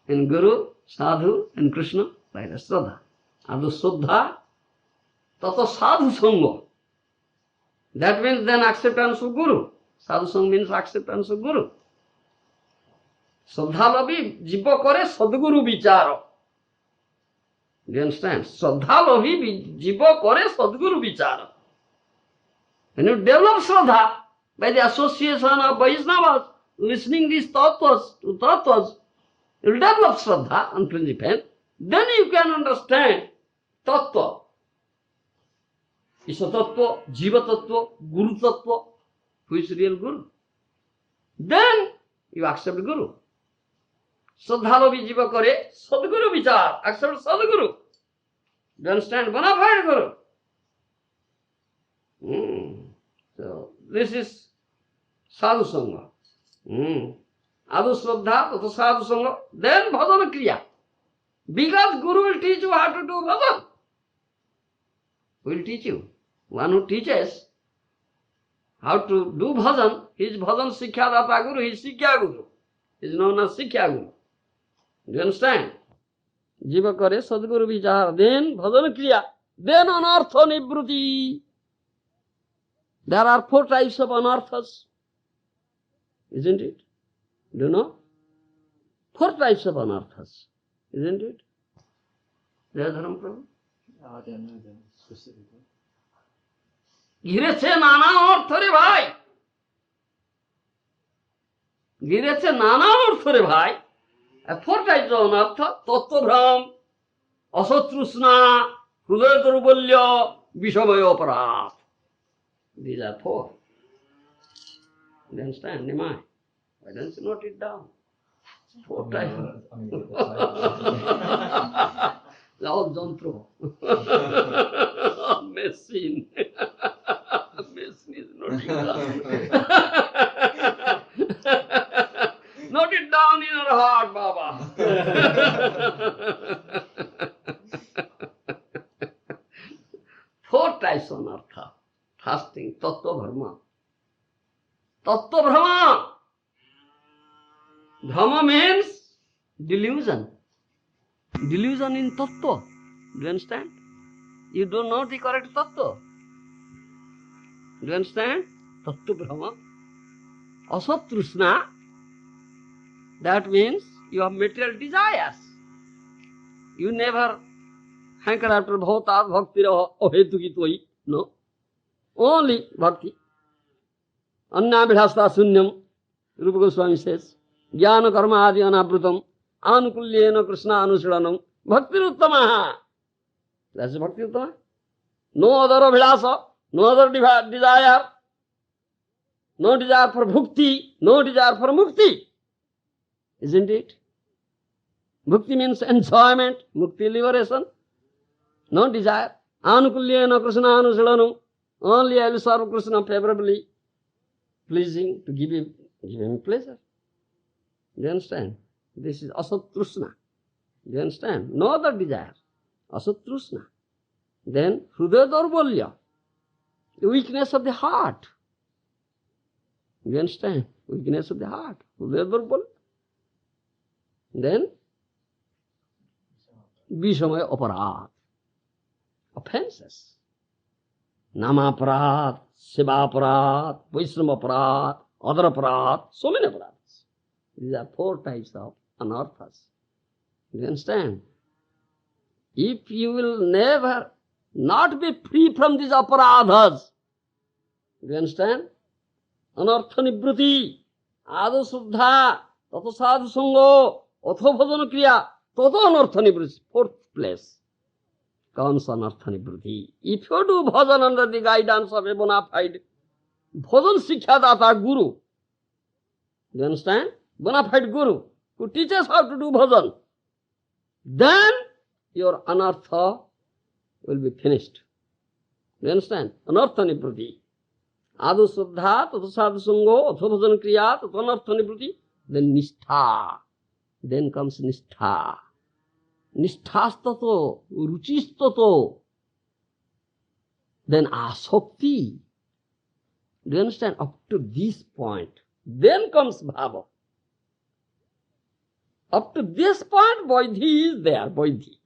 in Guru, Sadhu, and Krishna, like a Sraddha. Ado Sraddha, Tato Sadhu Sangha. That means then acceptance of Guru. Sadhu Sangha means acceptance of Guru. Sraddha Labi Jiva Kore Sadguru Vicharo. Do you understand? Sraddha Labi Jiva Kore Sadguru Vicharo. When you develop Shraddha by the association of Vaishnavas, listening these tattvas, you will develop Shraddha and principle, then you can understand tattva. Isha tattva, Jiva tattva, Guru tattva, who is real Guru. Then you accept Guru. Shraddha Jiva Kare, Sadguru Vichar, accept Sadguru. Do you understand? Bona fide Guru. So, this is Sadhu Sangha. Adu Shraddha, Tato Sadhu Sangha, then Bhajana Kriya. Because Guru will teach you how to do bhajan. Will teach you. One who teaches how to do bhajan, his bhajan Sikkha Data Guru, his Sikkha Guru. He is known as Sikkha Guru. Do you understand? Jiva Kare Sadguru Vichara, then Bhajana Kriya, then Anartha Nivruti. There are 4 types of anarthas, isn't it? Do you know? 4 types of anarthas, isn't it? Jayadharam Prabhu? I don't know them specifically. ঘিরেছে নানা অর্থ রে ভাই, ঘিরেছে নানা অর্থ রে ভাই। 4 types of anartha, তত্ত্বভ্রম, অসতৃষ্ণা, হৃদয় দৌর্বল্য, বিষময় অপরাধ. These are 4. You understand, Nimai? Why don't you note it down? 4 types. All Jantro. Machine. Machine is noting down. Note it down in your heart, Baba. 4 types of anartha. First thing, Tattva Bharma. Tattva Bhrama. Bhrama means delusion. Delusion in Tattva. Do you understand? You don't know the correct Tattva. Do you understand? Tattva Bhrama. Asat Trishna. That means you have material desires. You never hanker after Bhautat Bhakti Ohetuki Toi. No. Only bhakti. Anna Bhilasta Sunyam, Rupa Goswami says, Jnana Karma Adi Anabrutam, Anukulyena Krishna Anusudanam, Bhakti Uttamaha. That's Bhakti Uttama. No other Bhilasa, no other desire. no desire for bhukti, no desire for mukti. Isn't it? Bhukti means enjoyment, mukti liberation. No desire. Anukulyena Krishna anusilanu. Only I will serve Krishna favorably, pleasing, to give him pleasure. Do you understand? This is asat-trusna. Do you understand? No other desire. Asat-trusna. Then hrudaya daurbalya, the weakness of the heart. Do you understand? Weakness of the heart. Hrudaya daurbalya. Then vishamaya aparad, offenses. Namaparad, Sivaparad, Vaishnavaparad, other aparad, so many aparads. These are 4 types of anarthas. You understand? If you will never not be free from these aparadhas, you understand? Anartha nibruti, adu suddha, tato sadhu sango, atho bhajana kriya, tato anartha nibruti, 4th place comes anartha nibruti. If you do bhajan under the guidance of a bona fide bhajan shiksha data guru, you understand? Bona fide guru who teaches how to do bhajan, then your anartha will be finished. You understand? Anartha nibruti. Adu suddha, tato sadhu sango, atho bhajan kriya, tato anartha nibruti. Then nishtha. Then comes nishtha. Nishthastato, ruchistato. Then asakti. Do you understand? Up to this point. Then comes bhava. Up to this point, vaidhi is there. Vaidhi.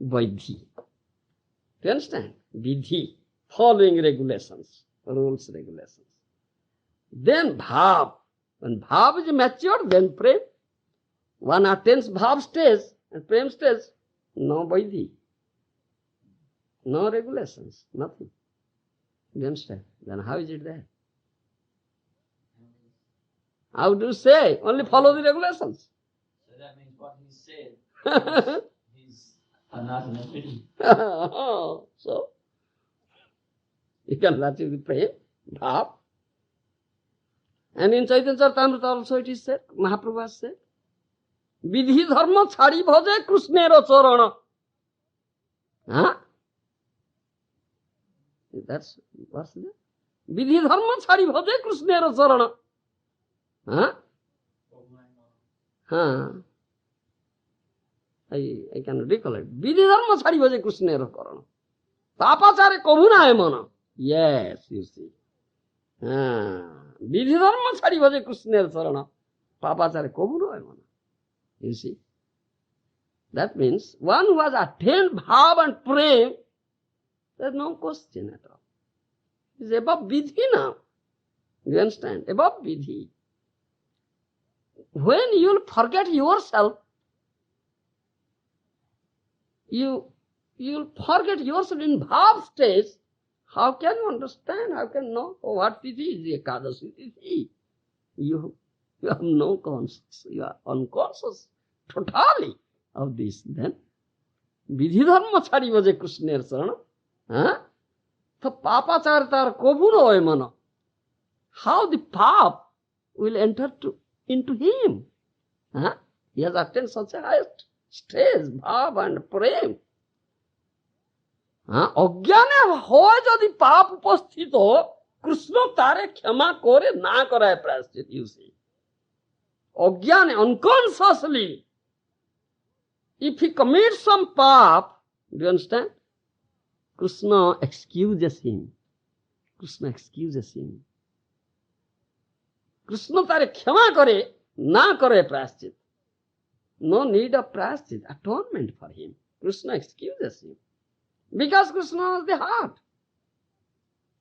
Vaidhi. Do you understand? Vidhi. Following regulations. Rules, regulations. Then bhav. When bhav is matured, then prem. One attains bhav stage and prem stage. No vaidhi. No regulations. Nothing. You understand? Then how is it there? How do you say? Only follow the regulations. So that means what he said, he's not in a pity. So, you can achieve the prem, bhav. And in Chaitanya Charitamrita also it is said, Mahaprabhu has said, Vidhi dharma chhadi bhaje Krishnera charana. Huh? That's what's that? Vidhi dharma chhadi bhaje Krishnera charana. Huh? Huh? I can recall it. Vidhi dharma chhadi bhaje Krishnera charana. Papachare kabuna mana. Yes, you see. Vidhi dharma chhadi bhaje Krishnera charana. Papachare kabuna mana. You see? That means one who has attained bhav and prem, there's no question at all. He's above vidhi now. You understand? Above vidhi. When you'll forget yourself, you'll forget yourself in bhav stage, how can you understand? How can you know what vidhi is? Ekadasi vidhi. You have no conscience. You are unconscious totally of this. Then, vidhi dharma chhadi bhaje Krishner sarana. Huh? So, papachar tar koburo hoy mana. How the pap will enter into him? Huh? He has attained such a high stage, bhav and prem. অজ্ঞানে হয় যদি পাপ উপস্থিত কৃষ্ণ তারে ক্ষমা করে না করায় প্রায়শ্চিত। You see, অজ্ঞানে, unconsciously, if he commits some pap, do you understand? Krishna excuses him. Krishna excuses him. Krishna তারে ক্ষমা করে না করে প্রায়শ্চিত। No need of prayashchit, atonement for him. Krishna excuses him. Because Krishna knows the heart.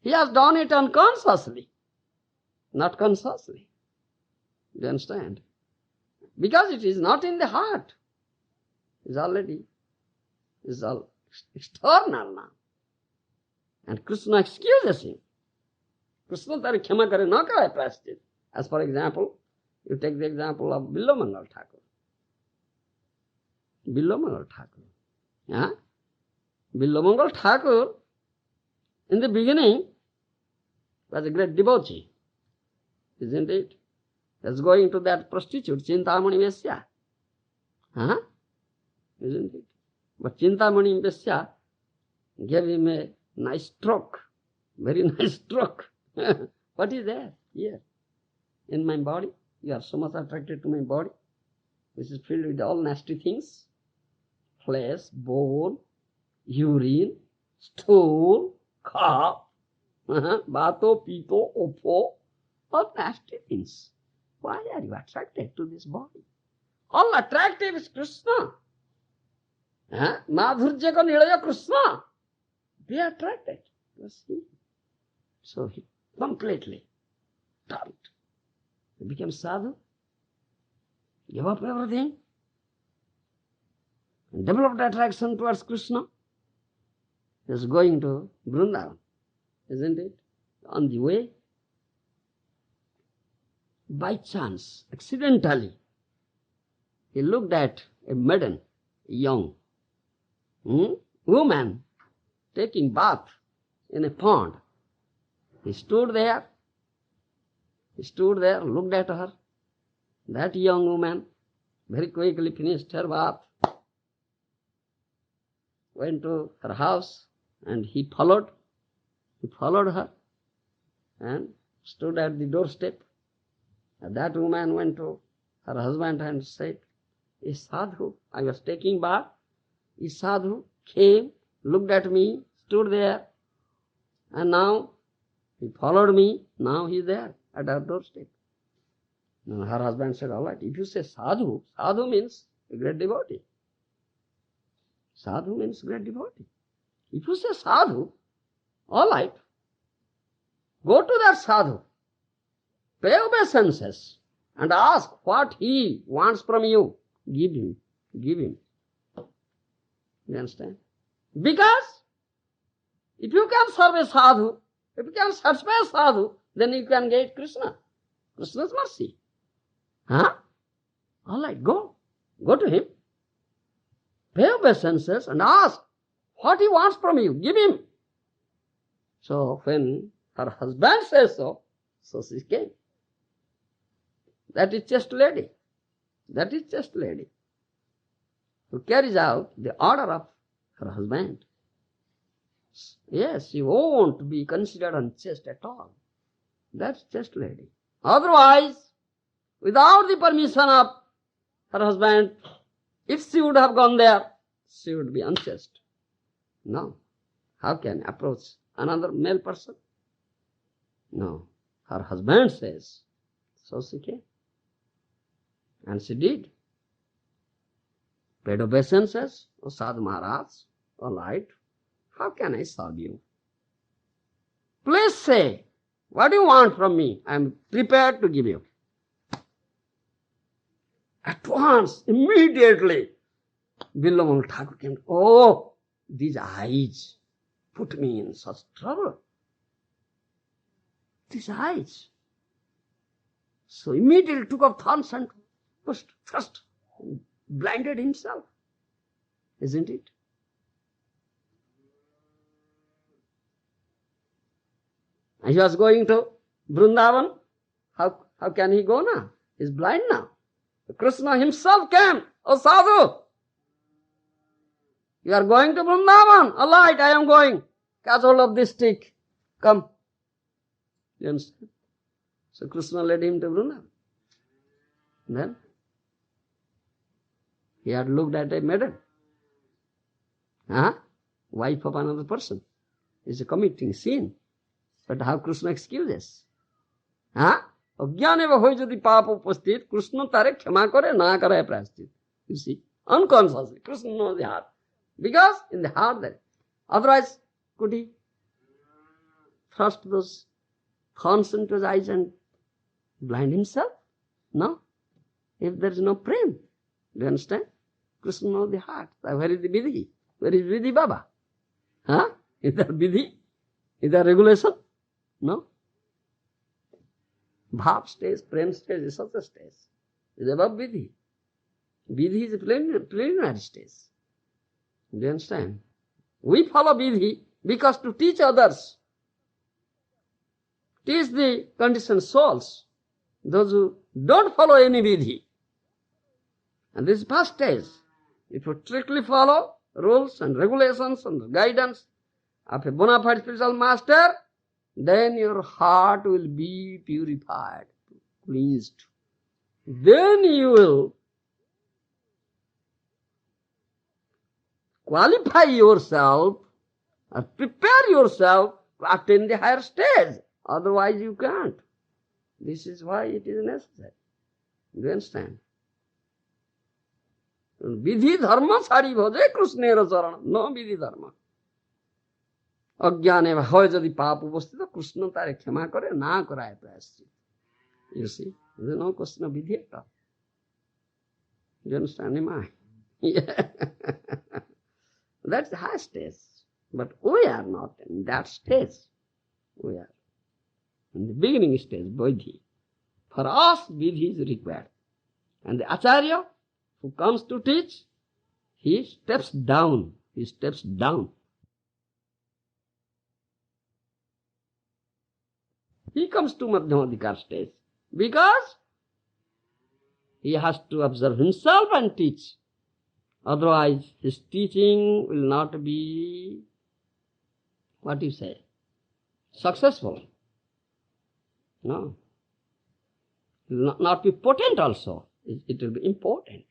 He has done it unconsciously, not consciously. You understand? Because it is not in the heart. It's all external now. And Krishna excuses him. Krishna tari khyama kare na kare prayashchit. As for example, you take the example of Billamangal Thakur. Billamangal Thakur. Yeah? Billamangal Thakur, in the beginning, was a great devotee. isn't it? He's going to that prostitute, Chintamani Vesya. Huh? Isn't it? But Chintamani Vesya gave him a nice stroke, very nice stroke. What is there here? In my body, you are so much attracted to my body, which is filled with all nasty things, flesh, bone, urine, stool, cough, bato, pito, oppo, all nasty things. Why are you attracted to this body? All attractive is Krishna. Madhurya ko nilaya Krishna. Be attracted. So he completely turned. He became sadhu, gave up everything, and developed attraction towards Krishna. He was going to Vrindavan, isn't it? On the way, by chance, accidentally, he looked at a maiden, a young woman, taking bath in a pond. He stood there, looked at her. That young woman very quickly finished her bath, went to her house, and he followed her and stood at the doorstep. And that woman went to her husband and said, "A sadhu, I was taking bath. A sadhu came, looked at me, stood there, and now he followed me. Now he is there at our doorstep." Now her husband said, "All right, if you say sadhu, sadhu means a great devotee. Sadhu means great devotee. If you say sadhu, all right, go to that sadhu, pay obeisances, and ask what he wants from you. Give him. You understand? Because if you can serve a sadhu, if you can satisfy a sadhu, then you can get Krishna. Krishna's mercy. All right, go to him, pay obeisances, and ask what he wants from you. Give him." So when her husband says so she came. That is chaste lady. Who carries out the order of her husband. Yes, she won't be considered unchaste at all. That's chaste lady. Otherwise, without the permission of her husband, if she would have gone there, she would be unchaste. No. How can you approach another male person? No. Her husband says, so she came. And she did. Paid obeisances, "O Sadhu Maharaj, all right, how can I serve you? Please say, what do you want from me? I am prepared to give you." At once, immediately, Billamal Thakur came, "Oh, these eyes put me in such trouble. These eyes." So immediately took up thorns and thrust, blinded himself. Isn't it? He was going to Vrindavan. How can he go now? He's blind now. Krishna himself came. "Oh sadhu, you are going to Vrindavan. All right, I am going. Catch hold of this stick. Come." You understand? So Krishna led him to Vrindavan. Then he had looked at a maiden, wife of another person. Is committing sin. But how Krishna excuses? Ajnane hoy jodi pap upasthit, Krishna tare kshama kare, na kare prashchit. You see, unconsciously, Krishna knows the heart. Because in the heart there. Otherwise, could he thrust those thorns into his eyes and blind himself? No. If there is no prem, do you understand? Krishna knows the heart. Where is the vidhi? Where is vidhi Baba? Is there vidhi? Is there regulation? No. Bhav stage, prem stage is such a stage. It is above vidhi. Vidhi is a preliminary stage. Do you understand? We follow vidhi because to teach others, teach the conditioned souls Those who don't follow any vidhi. And this is first stage. If you strictly follow rules and regulations and guidance of a bona fide spiritual master, then your heart will be purified, cleansed. Then you will qualify yourself or prepare yourself to attain the higher stage. Otherwise you can't. This is why it is necessary. Do you understand? Vidhi dharma sari bhaje krishnera charana. No vidhi dharma. अज्ञाने হয় যদি পাপ উপস্থিত কৃষ্ণ তারে ক্ষমা করে না করায় প্রায়শ্চিত. You see, there is no question of vidhi at all. You understand me? Yeah. That's the high stage. But we are not in that stage. We are in the beginning stage, vidhi. For us, vidhi is required. And the acharya who comes to teach, he steps down. He steps down. He comes to Madhyamadikar stage because he has to observe himself and teach. Otherwise, his teaching will not be, what you say, successful. No. It will not be potent also. It will be important.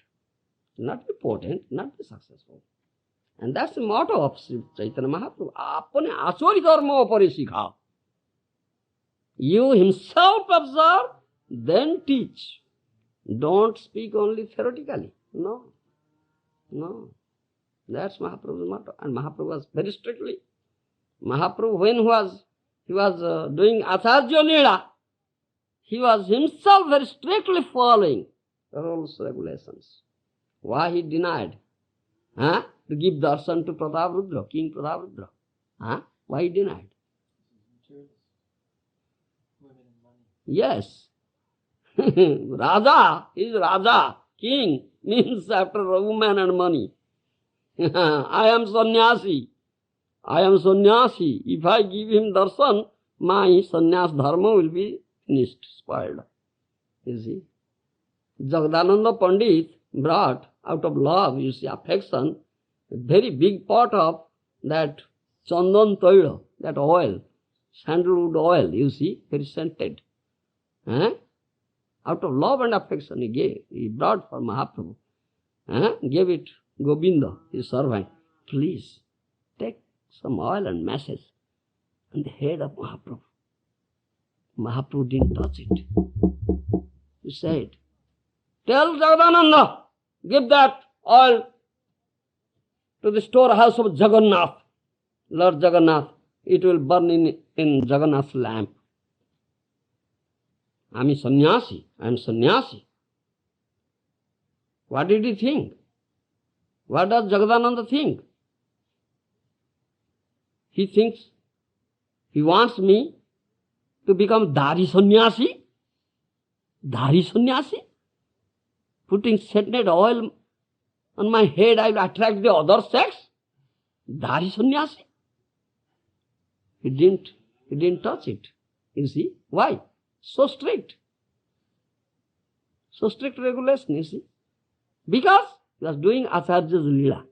Not be potent, not be successful. And that's the motto of Sri Chaitanya Mahaprabhu. Apane achori dharma upare sikha. You himself observe, then teach. Don't speak only theoretically. No. No. That's Mahaprabhu's motto. And Mahaprabhu was very strictly. Mahaprabhu, when he was doing Acharya Leela, he was himself very strictly following the rules, regulations. Why he denied? To give darshan to Prataprudra, King Prataprudra. Why he denied? Yes. Raja is Raja. King means after a woman and money. I am sannyasi. I am sannyasi. If I give him darshan, my sannyas dharma will be finished, spoiled. You see. Jagadananda Pandit brought out of love, you see, affection, a very big pot of that chandan taila, that oil, sandalwood oil, you see, very scented. Out of love and affection he brought for Mahaprabhu. Gave it Govinda, his servant. Please, take some oil and massage on the head of Mahaprabhu. Mahaprabhu didn't touch it. He said, tell Jagadananda, give that oil to the storehouse of Jagannath, Lord Jagannath. It will burn in Jagannath's lamp. I am sannyasi. What did he think? What does Jagadananda think? He thinks he wants me to become Dari sannyasi. Dari sannyasi? Putting scented oil on my head, I will attract the other sex? Dari sannyasi? He didn't touch it. You see? Why? So strict. So strict regulation, you see. Because he was doing Acharya's Leela.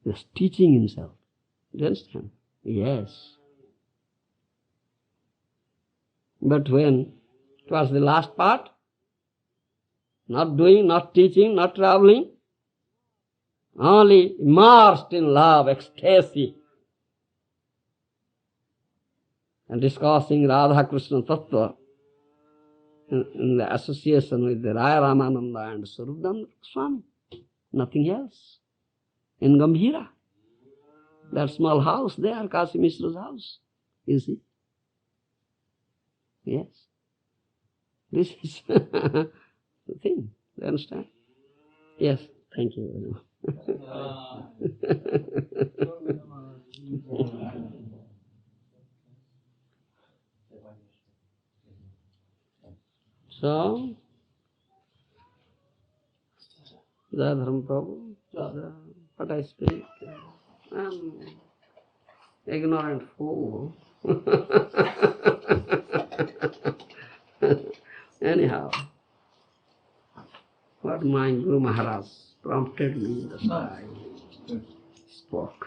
He was teaching himself. Do you understand? Yes. But when it was the last part, not doing, not teaching, not traveling, only immersed in love, ecstasy, and discussing Radha Krishna Tattva in the association with the Raya Ramananda and Swarupananda Swami. Nothing else. In Gambhira, that small house there, Kasi Mishra's house, you see. Yes. This is the thing. You understand? Yes. Thank you very much. So, Dharma Prabhu, what I speak, I am ignorant fool. But my Guru Maharaj prompted me, that's No. why I Good. spoke.